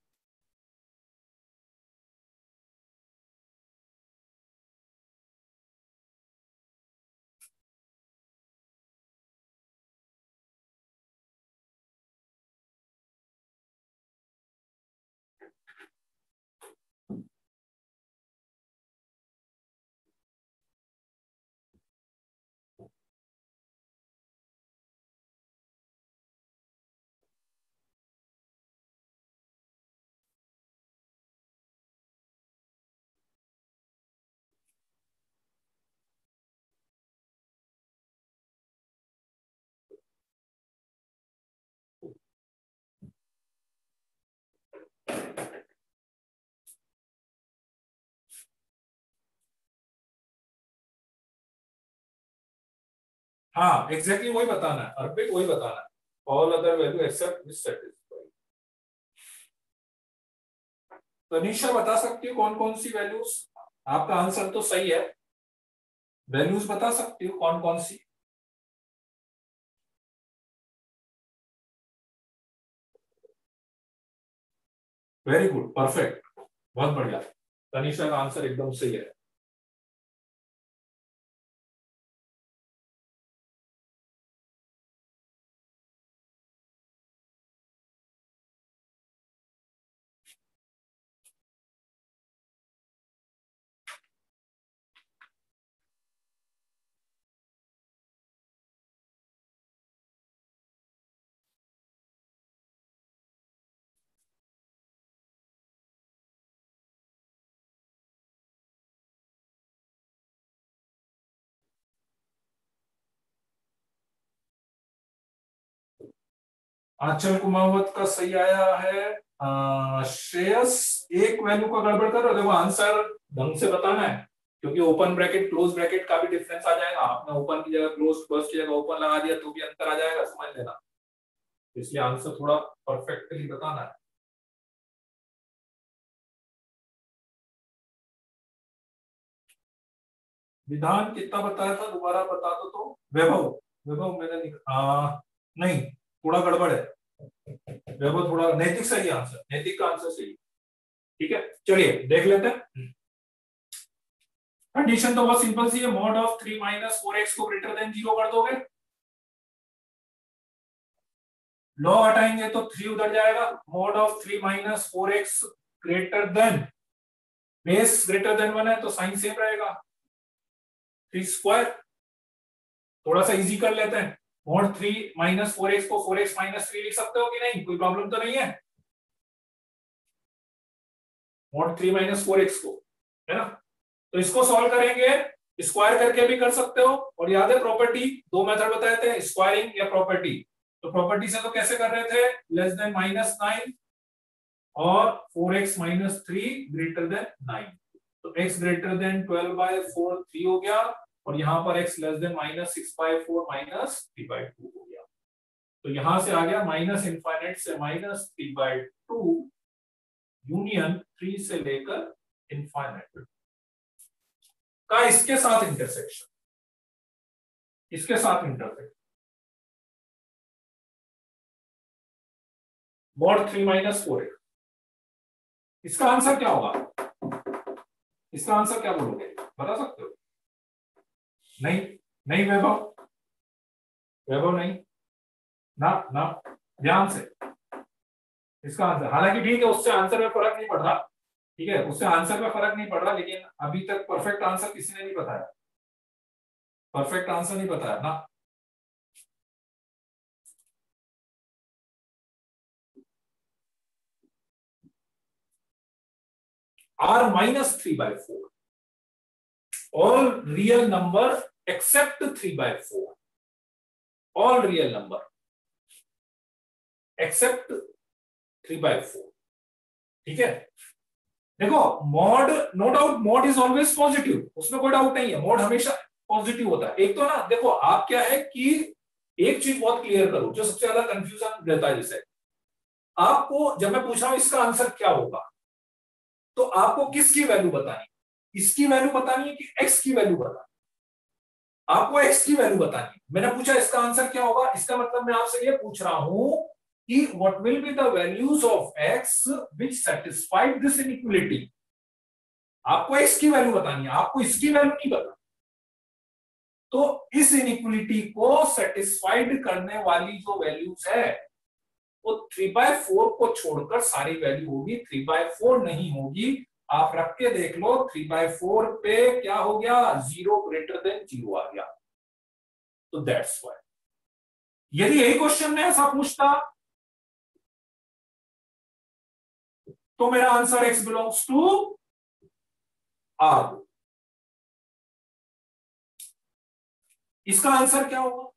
हाँ एग्जैक्टली वही बताना है, अर्पित वही बताना है, all other value except this satisfied. Tanisha बता सकती हो कौन कौन सी वैल्यूज? आपका आंसर तो सही है, वैल्यूज बता सकती हो कौन कौन सी? वेरी गुड, परफेक्ट, बहुत बढ़िया। तनीषा का आंसर एकदम सही है। आंचल कुमावत का सही आया है। श्रेयस, एक वैल्यू का गड़बड़ करो, देखो आंसर ढंग से बताना है, क्योंकि ओपन ब्रैकेट क्लोज ब्रैकेट का भी डिफरेंस आ जाएगा। आपने ओपन की जगह क्लोज, क्लोज की जगह ओपन लगा दिया तो भी अंतर आ जाएगा, समझ लेना। इसलिए आंसर थोड़ा परफेक्टली बताना है। विधान कितना बताया था, दोबारा बता दो तो। वैभव, वैभव मैंने लिखा नहीं, थोड़ा गड़बड़ है। वैभव थोड़ा, नैतिक सही आंसर, नैतिक का आंसर सही। ठीक है, चलिए देख लेते हैं। कंडीशन तो बहुत सिंपल सी है, मॉड ऑफ 3 माइनस 4x को ग्रेटर देन 0 कर दोगे, लॉ हटाएंगे तो 3 उधर जाएगा, mod of 3 minus 4x greater than, base greater than 1 है तो साइन सेम रहेगा, 3 स्क्वायर। थोड़ा सा इजी कर लेते हैं, मॉड 3 माइनस 4x को 4x माइनस 3 लिख सकते हो कि नहीं, कोई प्रॉब्लम तो नहीं है? मॉड 3 माइनस 4x को, है ना? तो इसको सॉल्व करेंगे, स्क्वायर करके भी कर सकते हो, और याद है प्रॉपर्टी, दो मेथड बताए थे, स्क्वायरिंग या प्रॉपर्टी। तो प्रॉपर्टी से तो कैसे कर रहे थे, लेस देन -9 और 4x माइनस 3 ग्रेटर देन 9। तो x ग्रेटर देन 12/4 3 हो गया, और यहां पर x लेस देन -6/4 -3/2 हो गया। तो यहां से आ गया माइनस इनफाइनाइट से -3/2 यूनियन 3 से लेकर इनफाइनाइट का इसके साथ इंटरसेक्शन, इसके साथ इंटरसेक्शन, मॉड 3 माइनस 4x। इसका आंसर क्या होगा, इसका आंसर क्या बोलोगे, बता सकते हो? नहीं, नहीं वैभव, वैभव नहीं, ना ना, ध्यान से। इसका आंसर, हालांकि ठीक है, उससे आंसर में फर्क नहीं पड़ रहा, ठीक है, उससे आंसर में फर्क नहीं पड़ रहा, लेकिन अभी तक परफेक्ट आंसर किसी ने नहीं बताया, परफेक्ट आंसर नहीं बताया ना। r -3/4, all real number except 3/4, all real number except 3/4। ठीक है, देखो mod, no doubt mod is always positive, उसमें कोई डाउट नहीं है, मॉड हमेशा पॉजिटिव होता है। एक तो ना देखो, आप क्या है कि एक चीज बहुत क्लियर करो, जो सबसे ज्यादा कंफ्यूजन रहता है, जैसे आपको जब मैं पूछ रहा हूं इसका आंसर क्या होगा, तो आपको किसकी वैल्यू बतानी, इसकी वैल्यू बतानी है कि एक्स की वैल्यू बतानी? आपको एक्स की वैल्यू बतानी है। मैंने पूछा इसका आंसर क्या होगा, इसका मतलब मैं आपसे ये पूछ रहा हूं कि what will be the values of x which satisfied this inequality. आपको एक्स की वैल्यू बतानी है, आपको इसकी वैल्यू नहीं बतानी। तो इस इनइक्वालिटी को सेटिस्फाइड करने वाली जो वैल्यूज है वो 3/4 को छोड़कर सारी वैल्यू होगी, 3/4 नहीं होगी। आप रख के देख लो, 3/4 पे क्या हो गया, 0 ग्रेटर देन 0 आ गया। तो दैट्स वाई, यदि यही क्वेश्चन में ऐसा पूछता तो मेरा answer x belongs to r। इसका आंसर क्या होगा,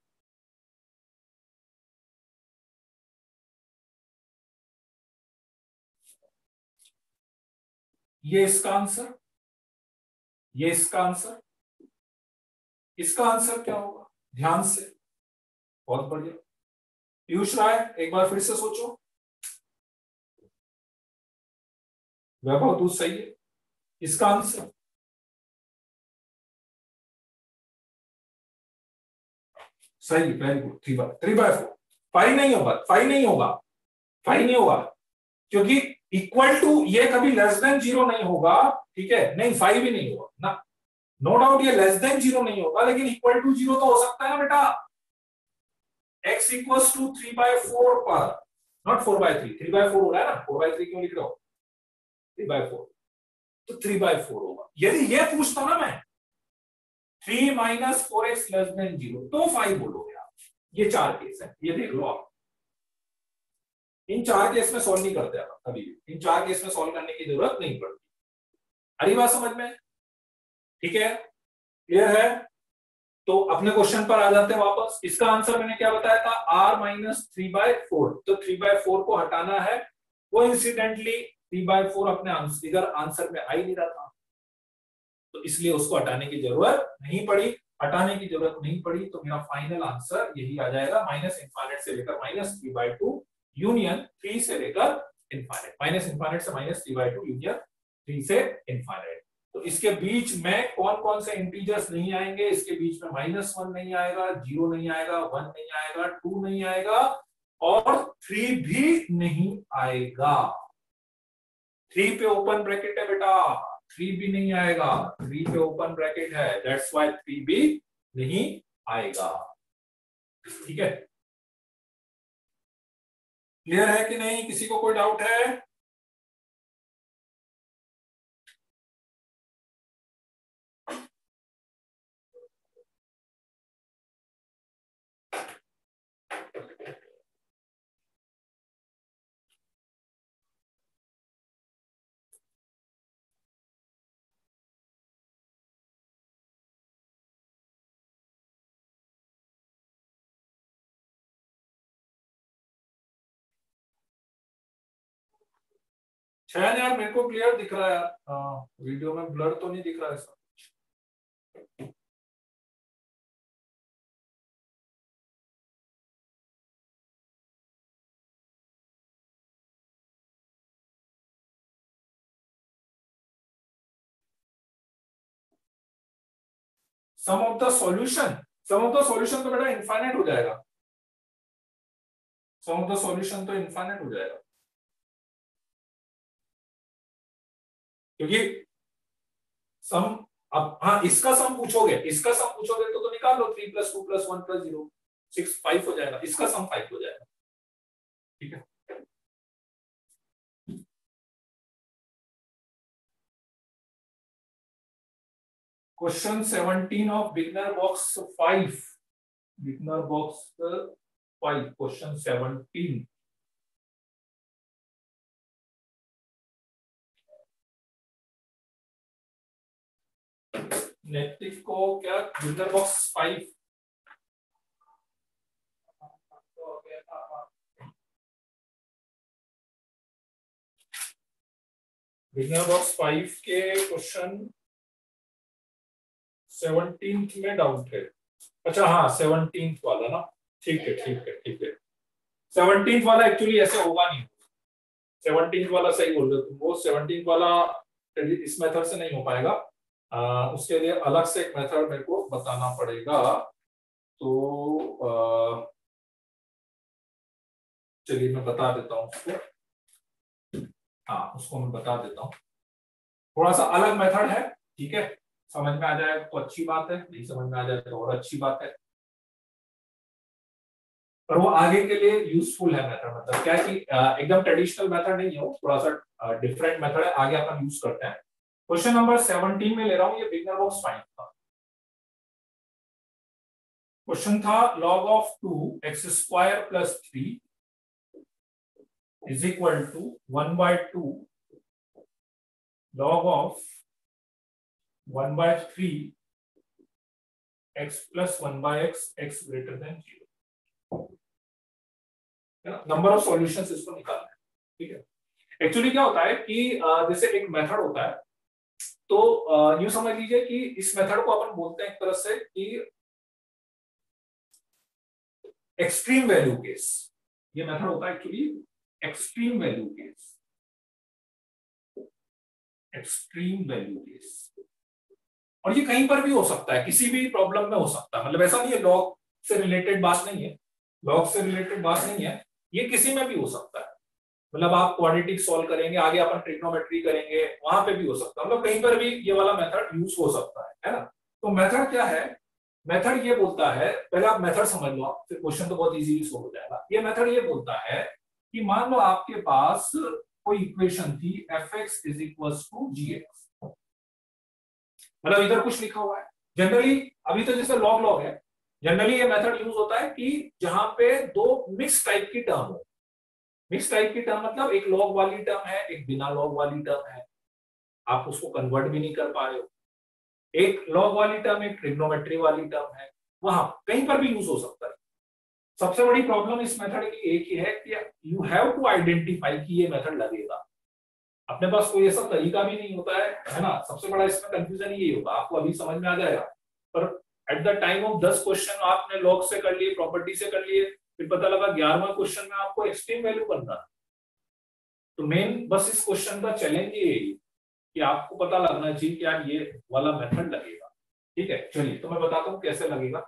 ये इसका आंसर, ये इसका आंसर, इसका आंसर क्या होगा? ध्यान से, बहुत बढ़िया। पीयूष राय एक बार फिर से सोचो। वैभव दूध सही है इसका आंसर। सही, वेरी गुड। 3/4 5 नहीं होगा, 5 नहीं होगा, 5 नहीं होगा, क्योंकि इक्वल टू ये कभी लेस देन 0 नहीं होगा, ठीक है, नहीं 5 भी नहीं होगा ना, नो डाउट ये लेस देन 0 नहीं होगा, लेकिन इक्वल टू 0 तो हो सकता है ना बेटा। x इक्वल्स टू 3/4 पर, नॉट 4/3, 3/4 हो रहा है ना, 4/3 क्यों लिख रहा हूं, 3/4, तो 3/4 होगा। यदि ये पूछता ना मैं 3 - 4x लेस देन 0 तो 5 बोलोगे आप। ये 4 केस है, ये देख लो आप। इन 4 केस में सॉल्व नहीं करते आप कभी भी, इन 4 केस में सॉल्व करने की जरूरत नहीं पड़ती। अरे बात समझ में, ठीक है, क्लियर है। तो अपने क्वेश्चन पर आ जाते हैं वापस। इसका आंसर मैंने क्या बताया था, r - 3/4, तो 3/4 को हटाना है। वो इंसिडेंटली 3/4 अपने आंसर में आ ही नहीं रहा था, तो इसलिए उसको हटाने की जरूरत नहीं पड़ी। हटाने की जरूरत नहीं पड़ी तो मेरा फाइनल आंसर यही आ जाएगा, -∞ से लेकर -3/2 यूनियन 3 से लेकर इनफाइनाइट, -∞ से -3/2 यूनियन 3 से इनफाइनाइट। तो इसके बीच में कौन कौन से इंटीजर्स नहीं आएंगे, इसके बीच में -1 नहीं आएगा, 0 नहीं आएगा, 1 नहीं आएगा, 2 नहीं आएगा और 3 भी नहीं आएगा। 3 पे ओपन ब्रैकेट है बेटा, 3 भी नहीं आएगा, 3 पे ओपन ब्रैकेट है, दैट्स व्हाई 3 भी नहीं आएगा। ठीक है, क्लियर है कि नहीं, किसी को कोई डाउट है? शायद यार मेरे को क्लियर दिख रहा है, वीडियो में ब्लर तो नहीं दिख रहा है सब। Sum of the solution, sum of the solution तो बेटा इनफाइनाइट हो जाएगा, सम ऑफ द सॉल्यूशन तो इनफाइनाइट हो जाएगा, क्योंकि सम, अब हाँ इसका सम पूछोगे, इसका सम पूछोगे तो निकाल लो, 3 + 2 + 1 + 0 6 5 हो जाएगा, इसका सम 5 हो जाएगा। ठीक है, question 17 of beginner box 5, beginner box 5 question 17। नैतिक को क्या, बिगनर बॉक्स 5 बिगनर बॉक्स 5 के क्वेश्चन 17 में डाउट है। अच्छा हाँ 17 वाला ना, ठीक है ठीक है ठीक है, 17 वाला एक्चुअली ऐसे होगा नहीं, 17 वाला सही बोल रहे हो तुम, वो 17 वाला इस मेथड से नहीं हो पाएगा, उसके लिए अलग से एक मेथड मेरे को बताना पड़ेगा। तो चलिए मैं बता देता हूँ उसको, हाँ उसको मैं बता देता हूँ, थोड़ा सा अलग मेथड है, ठीक है, समझ में आ जाए तो अच्छी बात है, नहीं समझ में आ जाए तो और अच्छी बात है, पर वो आगे के लिए यूजफुल है मेथड, मतलब क्या है कि एकदम ट्रेडिशनल मेथड नहीं है वो, थोड़ा सा डिफरेंट मेथड है, आगे अपन यूज करते हैं। क्वेश्चन नंबर 17 में ले रहा हूं, ये बिगनर बॉक्स 5 था। क्वेश्चन था log of 2x² + 3 is equal to 1/2 log of 1/3 x + 1/x x greater than 0। Number of solutions इसको निकालना है, ठीक है। एक्चुअली क्या होता है कि जैसे एक मेथड होता है, तो यूं समझ लीजिए कि इस मेथड को अपन बोलते हैं एक तरह से कि एक्सट्रीम वैल्यू केस, ये मेथड होता है actually extreme value case, extreme value case. और ये कहीं पर भी हो सकता है, किसी भी प्रॉब्लम में हो सकता है, मतलब ऐसा नहीं है लॉग से रिलेटेड बात नहीं है, लॉग से रिलेटेड बात नहीं है, ये किसी में भी हो सकता है। मतलब आप क्वाड्रेटिक सॉल्व करेंगे, आगे अपन ट्रिग्नोमेट्री करेंगे, वहां पे भी हो सकता है, मतलब कहीं पर भी ये वाला मेथड यूज हो सकता है ना। तो मेथड क्या है, मेथड ये बोलता है, पहले आप मेथड समझ लो, फिर क्वेश्चन तो बहुत इजीली सॉल्व हो जाएगा। ये मेथड ये बोलता है कि मान लो आपके पास कोई इक्वेशन थी fx is equal to gx, मतलब इधर कुछ लिखा हुआ है। जनरली अभी तो जैसे लॉग लॉग है, जनरली ये मेथड यूज होता है कि जहां पे दो मिक्स टाइप की टर्म हो। मिक्स टाइप की टर्म मतलब एक लॉग वाली टर्म है, एक बिना लॉग वाली टर्म है, आप उसको कन्वर्ट भी नहीं कर पा रहे हो। एक लॉग वाली टर्म, एक ट्रिग्नोमेट्री वाली टर्म है, वहां कहीं पर भी यूज हो सकता है। सबसे बड़ी प्रॉब्लम इस मेथड की एक ही है कि यू हैव टू आइडेंटिफाई कि ये मेथड लगेगा। अपने पास कोई ऐसा तरीका भी नहीं होता है ना, सबसे बड़ा इसमें कंफ्यूजन यही होगा। आपको अभी समझ में आ जाएगा, पर at the time of 10 question आपने लॉग से कर लिए, प्रॉपर्टी से कर लिए, फिर पता लगा 11वां क्वेश्चन में आपको एक्सट्रीम वैल्यू करना है। तो मेन बस इस क्वेश्चन का चैलेंज ये है कि आपको पता लगना चाहिए कि यार ये वाला मेथड लगेगा। ठीक है, चलिए तो मैं बताता हूँ कैसे लगेगा।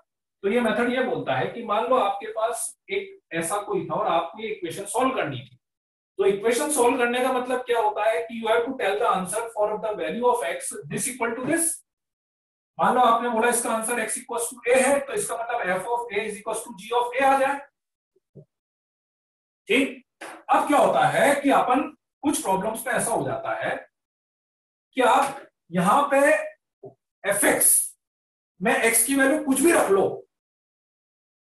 तो ये मेथड ये बोलता है कि मान लो आपके पास एक ऐसा कोई था और आपको ये इक्वेशन सॉल्व करनी थी। तो इक्वेशन सॉल्व करने का मतलब क्या होता है कि you have to tell the answer for the value of x this equal to this. मान लो आपने बोला इसका answer x equal to a है, तो इसका मतलब f of a is equal to g of a आ जाए। ठीक, अब क्या होता है कि अपन कुछ प्रॉब्लम्स में ऐसा हो जाता है कि आप यहां पे fx में x की वैल्यू कुछ भी रख लो,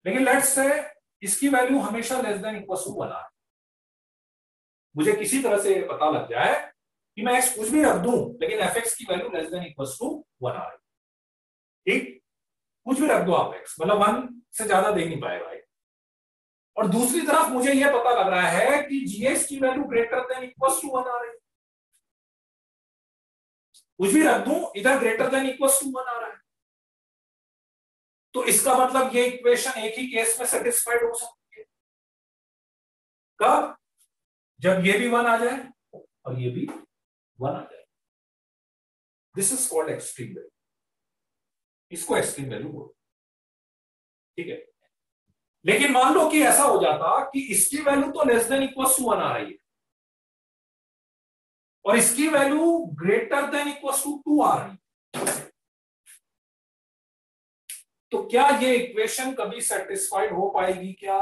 लेकिन लेट्स से इसकी वैल्यू हमेशा लेस देन इक्वल टू 1 है। मुझे किसी तरह से पता लग जाए कि मैं x कुछ भी रख दूं लेकिन fx की value less than equal to 1 आ रही। ठीक, कुछ भी रख दो आप x, मतलब 1 से ज्यादा दे नहीं पाएगा। और दूसरी तरफ मुझे यह पता लग रहा है कि gx की value greater than equal to 1 आ रही है। कुछ भी रख दूं, इधर ग्रेटर देन इक्वल टू 1 आ रहा है। तो इसका मतलब ये इक्वेशन एक ही केस में सेटिस्फाइड हो सकती है। कब? जब ये भी 1 आ जाए और ये भी 1 आ जाए। This is called extreme value, इसको एक्सट्रीम वैल्यू बोलते हैं। ठीक है, लेकिन मान लो कि ऐसा हो जाता कि इसकी वैल्यू तो लेस देन इक्वल टू 1 आ रही है और इसकी value greater than equal to 2 आ रही है, तो क्या ये इक्वेशन कभी सेटिस्फाइड हो पाएगी? क्या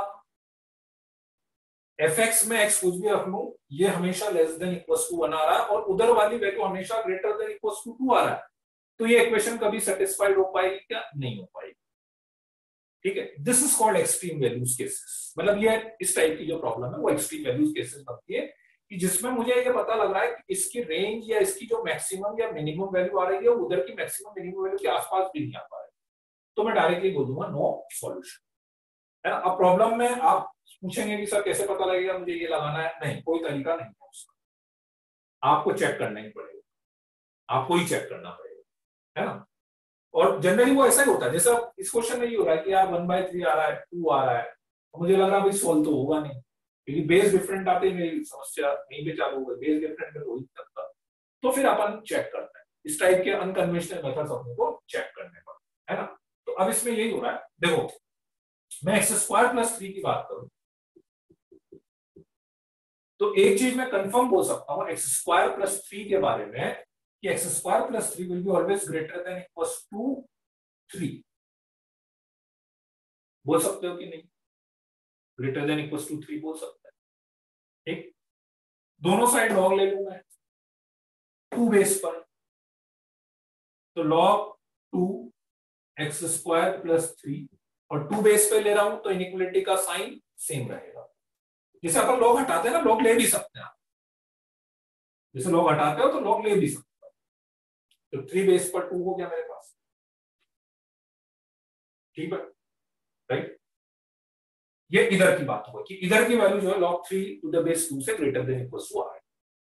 fx में x कुछ भी रख लूं, ये हमेशा लेस देन इक्वल टू 1 आ रहा है और उधर वाली वैल्यू हमेशा ग्रेटर देन इक्वल टू 2 आ रहा है, तो ये इक्वेशन कभी सेटिस्फाइड हो पाएगी? क्या नहीं हो पाएगी। ठीक है, this is called extreme values cases. मतलब ये इस टाइप की जो प्रॉब्लम है वो एक्सट्रीम वैल्यूज केसेस बनती है कि जिसमें मुझे ये पता लग रहा है कि इसकी रेंज या इसकी जो मैक्सिमम या मिनिमम वैल्यू आ रही है उधर की मैक्सिमम मिनिमम वैल्यू के आसपास भी नहीं आ पा रही, तो मैं डायरेक्टली बोल दूंगा नो सॉल्यूशन, है ना। अब प्रॉब्लम में आप पूछेंगे कि सर कैसे पता लगेगा मुझे ये लगाना है? नहीं, कोई तरीका नहीं है उसका, आपको चेक करना ही पड़ेगा, आपको ही चेक करना पड़ेगा, है ना। और जनरली वो ऐसा ही होता है, जैसे इस क्वेश्चन में ये हो रहा है कि यार 1/3 आ रहा है, 2 आ रहा है, तो मुझे लग रहा है भाई सोल्व तो होगा नहीं, क्योंकि बेस डिफरेंट आते मेरी समस्या नहीं पे चालू होगी, बेस डिफरेंट में तो हो ही सकता। तो फिर अपन चेक करते हैं, इस टाइप के अनकन्वेंशनल मेथड्स अपने को चेक करने पड़ते, है ना। तो अब इसमें यही हो रहा है, देखो मैं x² + 3 की बात करूं तो एक चीज मैं कंफर्म बोल सकता हूं x² + 3 के बारे में कि x² + 3 will be always greater than equal to 3। बोल सकते हो कि नहीं? ग्रेटर देन इक्वल टू 3 बोल सकते हैं। ठीक, दोनों साइड लॉग ले लूंगा 2 बेस पर, तो log 2 x² + 3 और 2 बेस पे ले रहा हूं तो इनइक्वालिटी का साइन सेम रहेगा। जैसे अपन लॉग हटाते हैं ना, लॉग ले भी सकते हैं आप, जैसे लॉग हटाते हो तो लॉग ले भी सकते हो, तो 3 बेस पर 2 हो गया मेरे पास। ठीक है, राइट। ये इधर की बात होगी कि इधर की वैल्यू जो है log 3 to the base 2 से ग्रेटर देन इक्वल टू आ रहा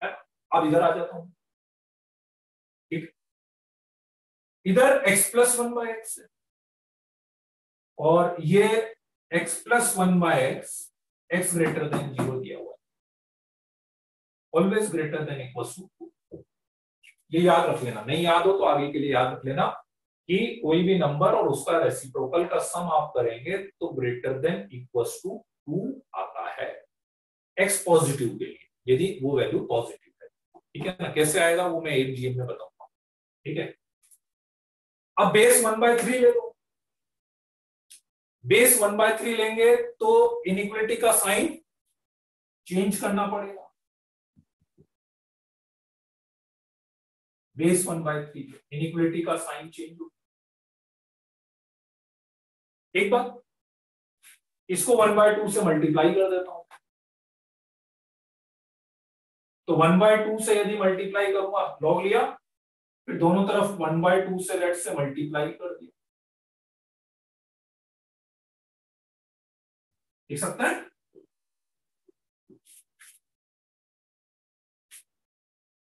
है। अब इधर आ जाता हूं, ठीक, इधर x + 1/x है और ये x plus 1/x x greater than 0 दिया हुआ है, always greater than equal to 2। ये याद रख लेना, नहीं याद हो तो आगे के लिए याद रख लेना कि कोई भी नंबर और उसका रेसिप्रोकल का सम आप करेंगे तो ग्रेटर देन इक्वल टू 2 आता है x पॉजिटिव के लिए, यदि वो वैल्यू पॉजिटिव है। ठीक है ना, कैसे आएगा वो मैं एक जीएम में बताऊंगा। ठीक है, अब बेस 1/3 ले लो। बेस 1/3 लेंगे तो इनइक्वालिटी का साइन चेंज करना पड़ेगा। बेस 1/3 इनइक्वालिटी का साइन चेंज हो। एक बात, इसको 1/2 से मल्टीप्लाई कर देता हूं, तो 1/2 से यदि मल्टीप्लाई करूंगा, लॉग लिया, फिर दोनों तरफ 1/2 से लेट से मल्टीप्लाई कर दिया, देख सकते हैं।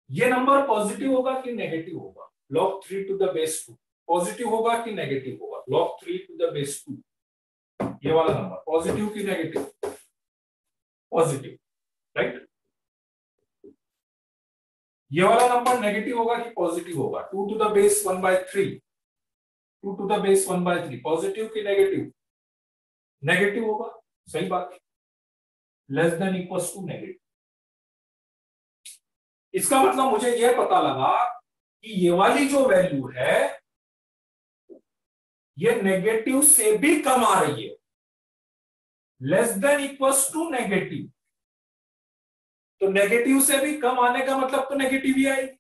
ये नंबर पॉजिटिव होगा कि नेगेटिव होगा, log 3 to the base 2 positive होगा कि नेगेटिव होगा, log 3 to the base 2। ये वाला नंबर पॉजिटिव कि नेगेटिव? Positive, right. ये वाला नंबर नेगेटिव होगा कि पॉजिटिव होगा? 2 to the base 1/3, 2 to the base 1/3 positive कि नेगेटिव? नेगेटिव होगा, सही बात। Less than equals to negative. इसका मतलब मुझे यह पता लगा कि ये वाली जो वैल्यू है ये नेगेटिव से भी कम आ रही है, less than equals to negative. तो नेगेटिव से भी कम आने का मतलब तो नेगेटिव ही आएगी।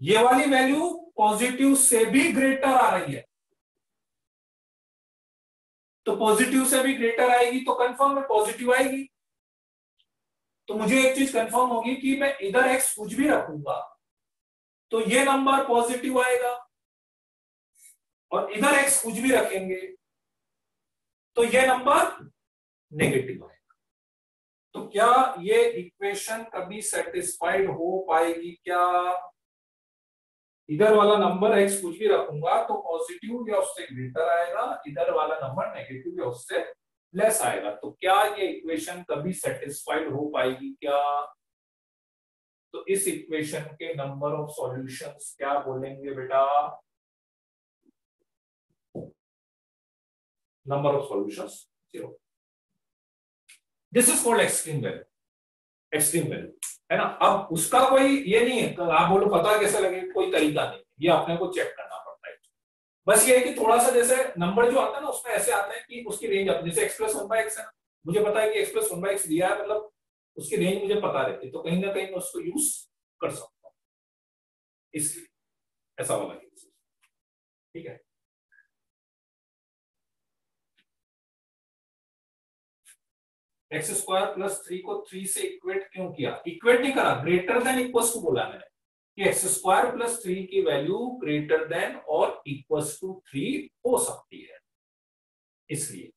ये वाली वैल्यू पॉजिटिव से भी ग्रेटर आ रही है, तो पॉजिटिव से भी ग्रेटर आएगी तो कंफर्म है पॉजिटिव आएगी। तो मुझे एक चीज कंफर्म होगी कि मैं इधर एक्स कुछ भी रखूंगा तो ये नंबर पॉजिटिव आएगा, और इधर एक्स कुछ भी रखेंगे तो ये नंबर नेगेटिव आएगा। तो क्या ये इक्वेशन कभी सेटिस्फाइड हो पाएगी? क्या इधर वाला नंबर एक्स कुछ भी रखूंगा तो पॉजिटिव या उससे ग्रेटर आएगा, इधर वाला नंबर नेगेटिव या उससे लेस आएगा। तो क्या ये इक्वेशन कभी सेटिस्फाइड हो पाएगी क्या? तो इस इक्वेशन के नंबर ऑफ सॉल्यूशंस क्या बोलेंगे बेटा? Number of solutions 0। This is called extreme value, extreme value है ना। अब उसका कोई ये नहीं है, तो आप बोलो पता कैसे लगे, कोई तरीका नहीं, ये अपने को चेक करना पड़ता है। बस ये है कि थोड़ा सा जैसे नंबर जो आता है ना उसमें ऐसे आता है कि उसकी रेंज अपने, जैसे x + 1/x है ना, मुझे पता है कि x + 1/x दिया है, मतलब उसकी रेंज मुझे पता रहती है, तो कहीं ना कहीं मैं उसको यूज कर सकता हूँ, इसलिए ऐसा वाला केस। ठीक है, x² + 3 को 3 से इक्वेट क्यों किया? इक्वेट नहीं करा, ग्रेटर देन इक्वल्स टू बोला मैंने कि x² + 3 की वैल्यू ग्रेटर देन और इक्वल्स टू 3 हो सकती है, इसलिए।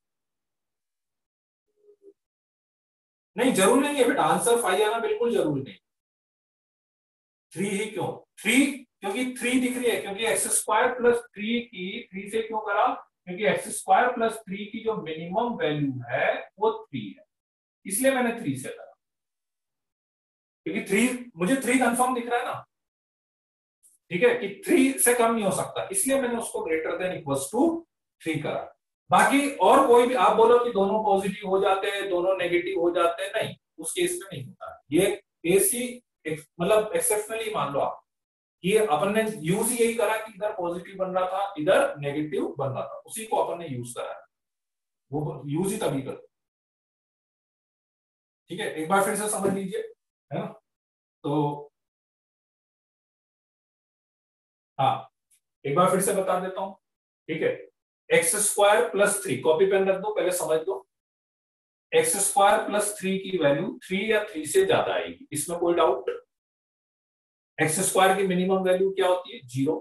नहीं जरूर नहीं है बेटा, आंसर 5 आना बिल्कुल जरूरी नहीं। 3 ही क्यों? 3 क्योंकि 3 दिख रही है, क्योंकि x² + 3 की 3 से क्यों करा? क्योंकि x² + 3 की जो मिनिमम वैल्यू है वो 3 है, इसलिए मैंने 3 से करा, क्योंकि 3 मुझे 3 कंफर्म दिख रहा है ना। ठीक है, कि 3 से कम नहीं हो सकता, इसलिए मैंने उसको ग्रेटर देन इक्वल्स टू 3 करा। बाकी और कोई भी आप बोलो कि दोनों पॉजिटिव हो जाते हैं, दोनों नेगेटिव हो जाते हैं, नहीं, उस केस में नहीं होता। ये केस ही मतलब एक्सेप्शनली मान लो आप, ये अपन ने यूज ही यही करा कि इधर पॉजिटिव बन रहा था, इधर नेगेटिव बन रहा था, उसी को अपन ने यूज करा, वो यूज ही तभी करो। ठीक है, एक बार फिर से समझ लीजिए, है ना। तो हाँ, एक बार फिर से बता देता हूं। ठीक है, x² + 3, कॉपी पेन रख दो, पहले समझ दो। x² + 3 की वैल्यू 3 या 3 से ज्यादा आएगी, इसमें कोई डाउट? x² की मिनिमम वैल्यू क्या होती है? 0,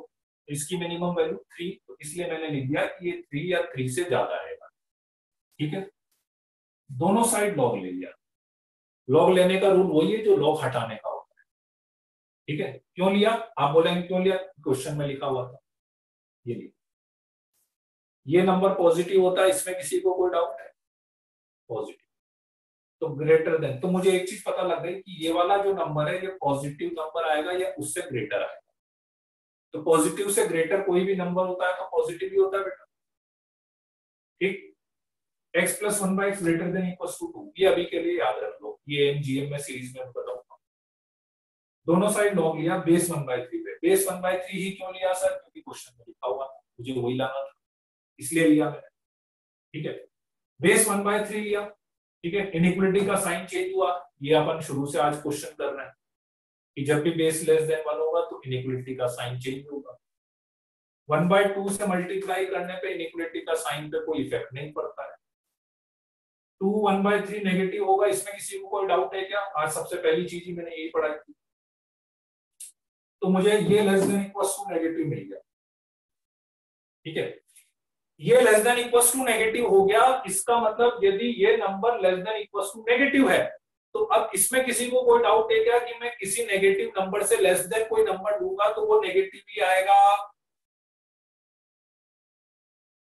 इसकी मिनिमम वैल्यू 3, तो इसलिए मैंने लिख दिया कि ये 3 या 3 से ज्यादा आएगा। ठीक है, दोनों साइड लॉग ले लिया। लॉग लेने का रूल वही है जो लॉग हटाने का होता है। ठीक है, क्यों लिया? आप बोलेंगे क्यों लिया? क्वेश्चन में लिखा हुआ था, ये लिया। ये नंबर पॉजिटिव होता है, इसमें किसी को कोई डाउट है? पॉजिटिव, तो ग्रेटर देन, तो मुझे एक चीज पता लग गई कि ये वाला जो नंबर है ये पॉजिटिव नंबर आएगा या उससे ग्रेटर आएगा। तो पॉजिटिव से ग्रेटर कोई भी नंबर होता है तो पॉजिटिव ही होता है बेटा, ठीक। x plus 1/x greater than equals to 2, ये अभी के लिए याद रख लो, ये एमजीएम में सीरीज में बताऊंगा। दोनों साइड लॉग लिया बेस 1/3 पे। बेस 1/3 ही क्यों लिया सर? क्योंकि क्वेश्चन में लिखा हुआ था, मुझे वही लाना था, इसलिए लिया मैंने, ठीक है। बेस 1/3 लिया, ठीक है। इनइक्वालिटी का साइन चेंज हुआ, ये अपन शुरू से आज क्वेश्चन कर रहे हैं कि जब भी बेस लेस देन 1 होगा तो इनइक्वालिटी का साइन चेंज होगा। 1/2 से मल्टीप्लाई करने पे इनइक्वालिटी का साइन पे कोई इफेक्ट नहीं पड़ता है। 2 1/3 नेगेटिव होगा, इसमें किसी को कोई डाउट है क्या? आज सबसे पहली चीज ही मैंने यही पढ़ाई थी। तो मुझे ये less than equals to negative मिल गया, ठीक है। ये less than equals to negative हो गया, इसका मतलब यदि ये number less than equals to negative है तो अब इसमें किसी को कोई डाउट है क्या कि मैं किसी नेगेटिव नंबर से लेस देन कोई नंबर लूंगा तो वो नेगेटिव ही आएगा,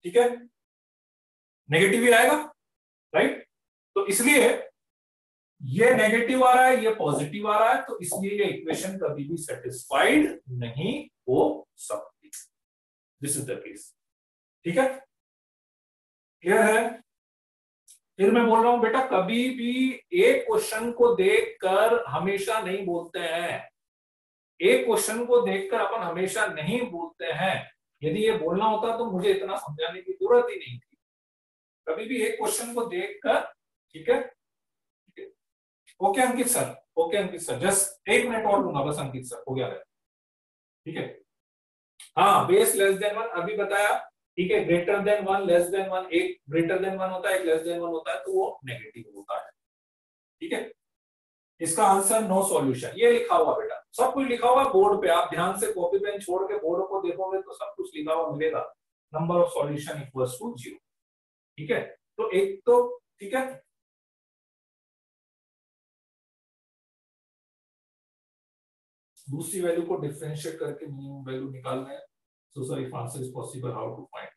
ठीक है, नेगेटिव ही आएगा, राइट। तो इसलिए ये नेगेटिव आ रहा है, ये पॉजिटिव आ रहा है, तो इसलिए ये इक्वेशन कभी भी सेटिस्फाइड नहीं हो सकती। दिस इज द केस, ठीक है, क्लियर है। फिर मैं बोल रहा हूं बेटा, कभी भी एक क्वेश्चन को देखकर हमेशा नहीं बोलते हैं, एक क्वेश्चन को देखकर अपन हमेशा नहीं बोलते हैं। यदि ये बोलना होता तो मुझे इतना समझाने की जरूरत ही नहीं थी। कभी भी एक क्वेश्चन को देखकर, ठीक है, ओके अंकित सर, ओके अंकित सर, जस्ट 1 मिनट और लूंगा बस अंकित सर, हो गया है, ठीक है। हाँ, बेस लेस देन 1 अभी बताया, ठीक है। ग्रेटर देन 1, लेस देन 1, एक ग्रेटर देन 1 होता है, एक लेस देन 1 होता है, तो वो नेगेटिव होता है, ठीक है। इसका आंसर नो सॉल्यूशन, ये लिखा हुआ बेटा, सब कुछ लिखा हुआ बोर्ड पे, आप ध्यान से कॉपी पेन छोड़ के बोर्ड को देखोगे तो सब कुछ लिखा हुआ मिलेगा। Number of solution equals to 0, ठीक है। तो एक तो ठीक है, दूसरी वैल्यू को डिफरेंशिएट करके मिनिमम वैल्यू निकालना है। So sir if answer is possible, how to find?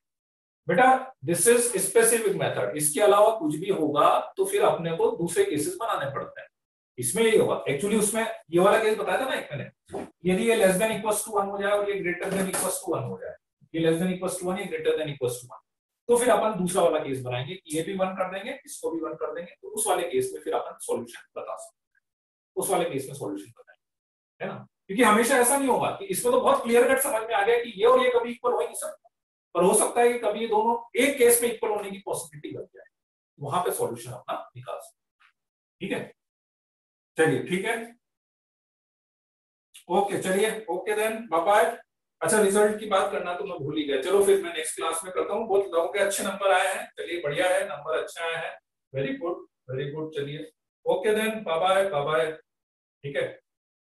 बेटा दिस इज स्पेसिफिक मेथड, इसके अलावा कुछ भी होगा तो फिर अपने को दूसरे केसेस बनाने पड़ते हैं। इसमें ये होगा एक्चुअली, उसमें ये वाला केस बताया था ना एक मैंने, यदि ये लेस देन इक्वल्स टू 1 हो जाए और ये ग्रेटर देन इक्वल्स टू 1 हो जाए, ये लेस देन इक्वल्स टू 1 या ग्रेटर देन इक्वल्स टू 1, तो फिर अपन दूसरा वाला केस बनाएंगे कि ये भी 1 कर देंगे, इसको भी 1 कर देंगे, तो उस वाले केस में फिर अपन सॉल्यूशन बता सकते हैं, उस वाले केस में सॉल्यूशन बताएंगे, है ना। क्योंकि हमेशा ऐसा नहीं होगा कि इसमें तो बहुत क्लियर कट समझ में आ गया कि ये और ये कभी इक्वल हो ही नहीं सकता, पर हो सकता है कि कभी ये दोनों एक केस में इक्वल होने की पॉसिबिलिटी बन जाए, वहां पे सॉल्यूशन अपना निकाल सकते, ठीक है। चलिए ठीक है, ओके, चलिए ओके देन, बाय बाय। अच्छा, रिजल्ट की बात करना तो मैं भूल ही गया, चलो फिर मैं नेक्स्ट क्लास में करता हूँ। बहुत लोगों के अच्छे नंबर आए हैं, चलिए बढ़िया है, नंबर अच्छा आया है, वेरी गुड वेरी गुड। चलिए okay then, bye bye bye bye, ठीक है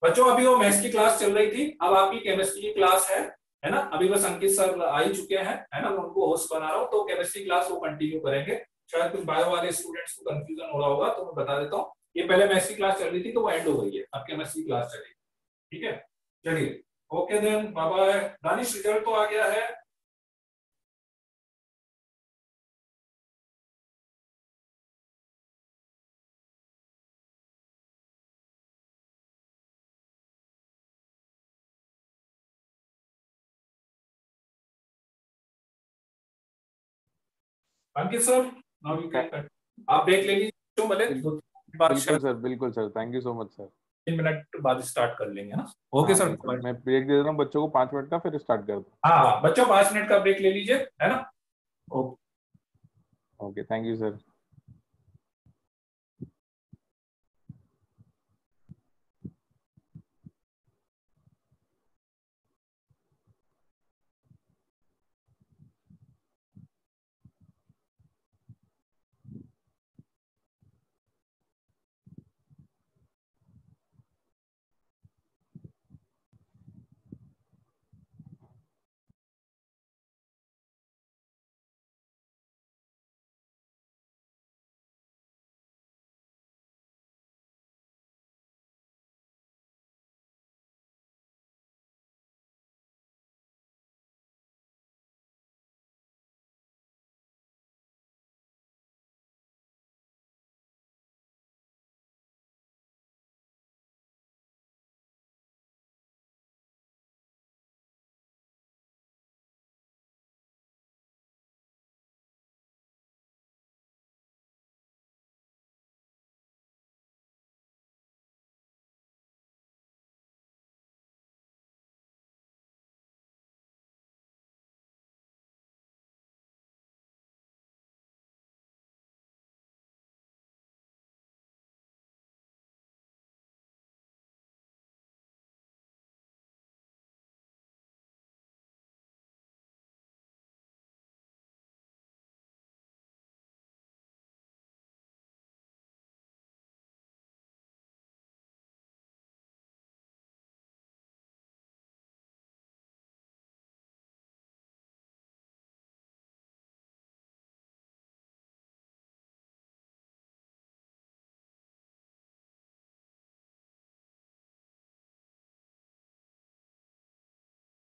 बच्चों। अभी वो मैथ्स की क्लास चल रही थी, अब आपकी केमिस्ट्री की क्लास है ना। अभी बस अंकित सर आ ही चुके हैं, है ना, मैं उनको होस्ट बना रहा हूँ, तो केमिस्ट्री क्लास वो कंटिन्यू करेंगे। शायद कुछ बायो वाले स्टूडेंट्स को कंफ्यूजन हो रहा होगा, तो मैं बता देता हूँ, ये पहले मैथ्स की क्लास चल रही थी तो वो एंड हो गई है, अब केमिस्ट्री की क्लास चलेगी, ठीक है। चलिए okay then, bye bye. Danish result तो आ गया है। Ankit sir now you can, आप देख लीजिए तो भले बिल्कुल sir, thank you so much sir. 3 minute बाद स्टार्ट कर लेंगे ना। ओके सर, मैं ब्रेक दे देता हूँ बच्चों को 5 मिनट का, फिर स्टार्ट करता हूँ। हाँ बच्चों 5 मिनट का ब्रेक ले लीजिए, है ना। Okay okay, thank you sir.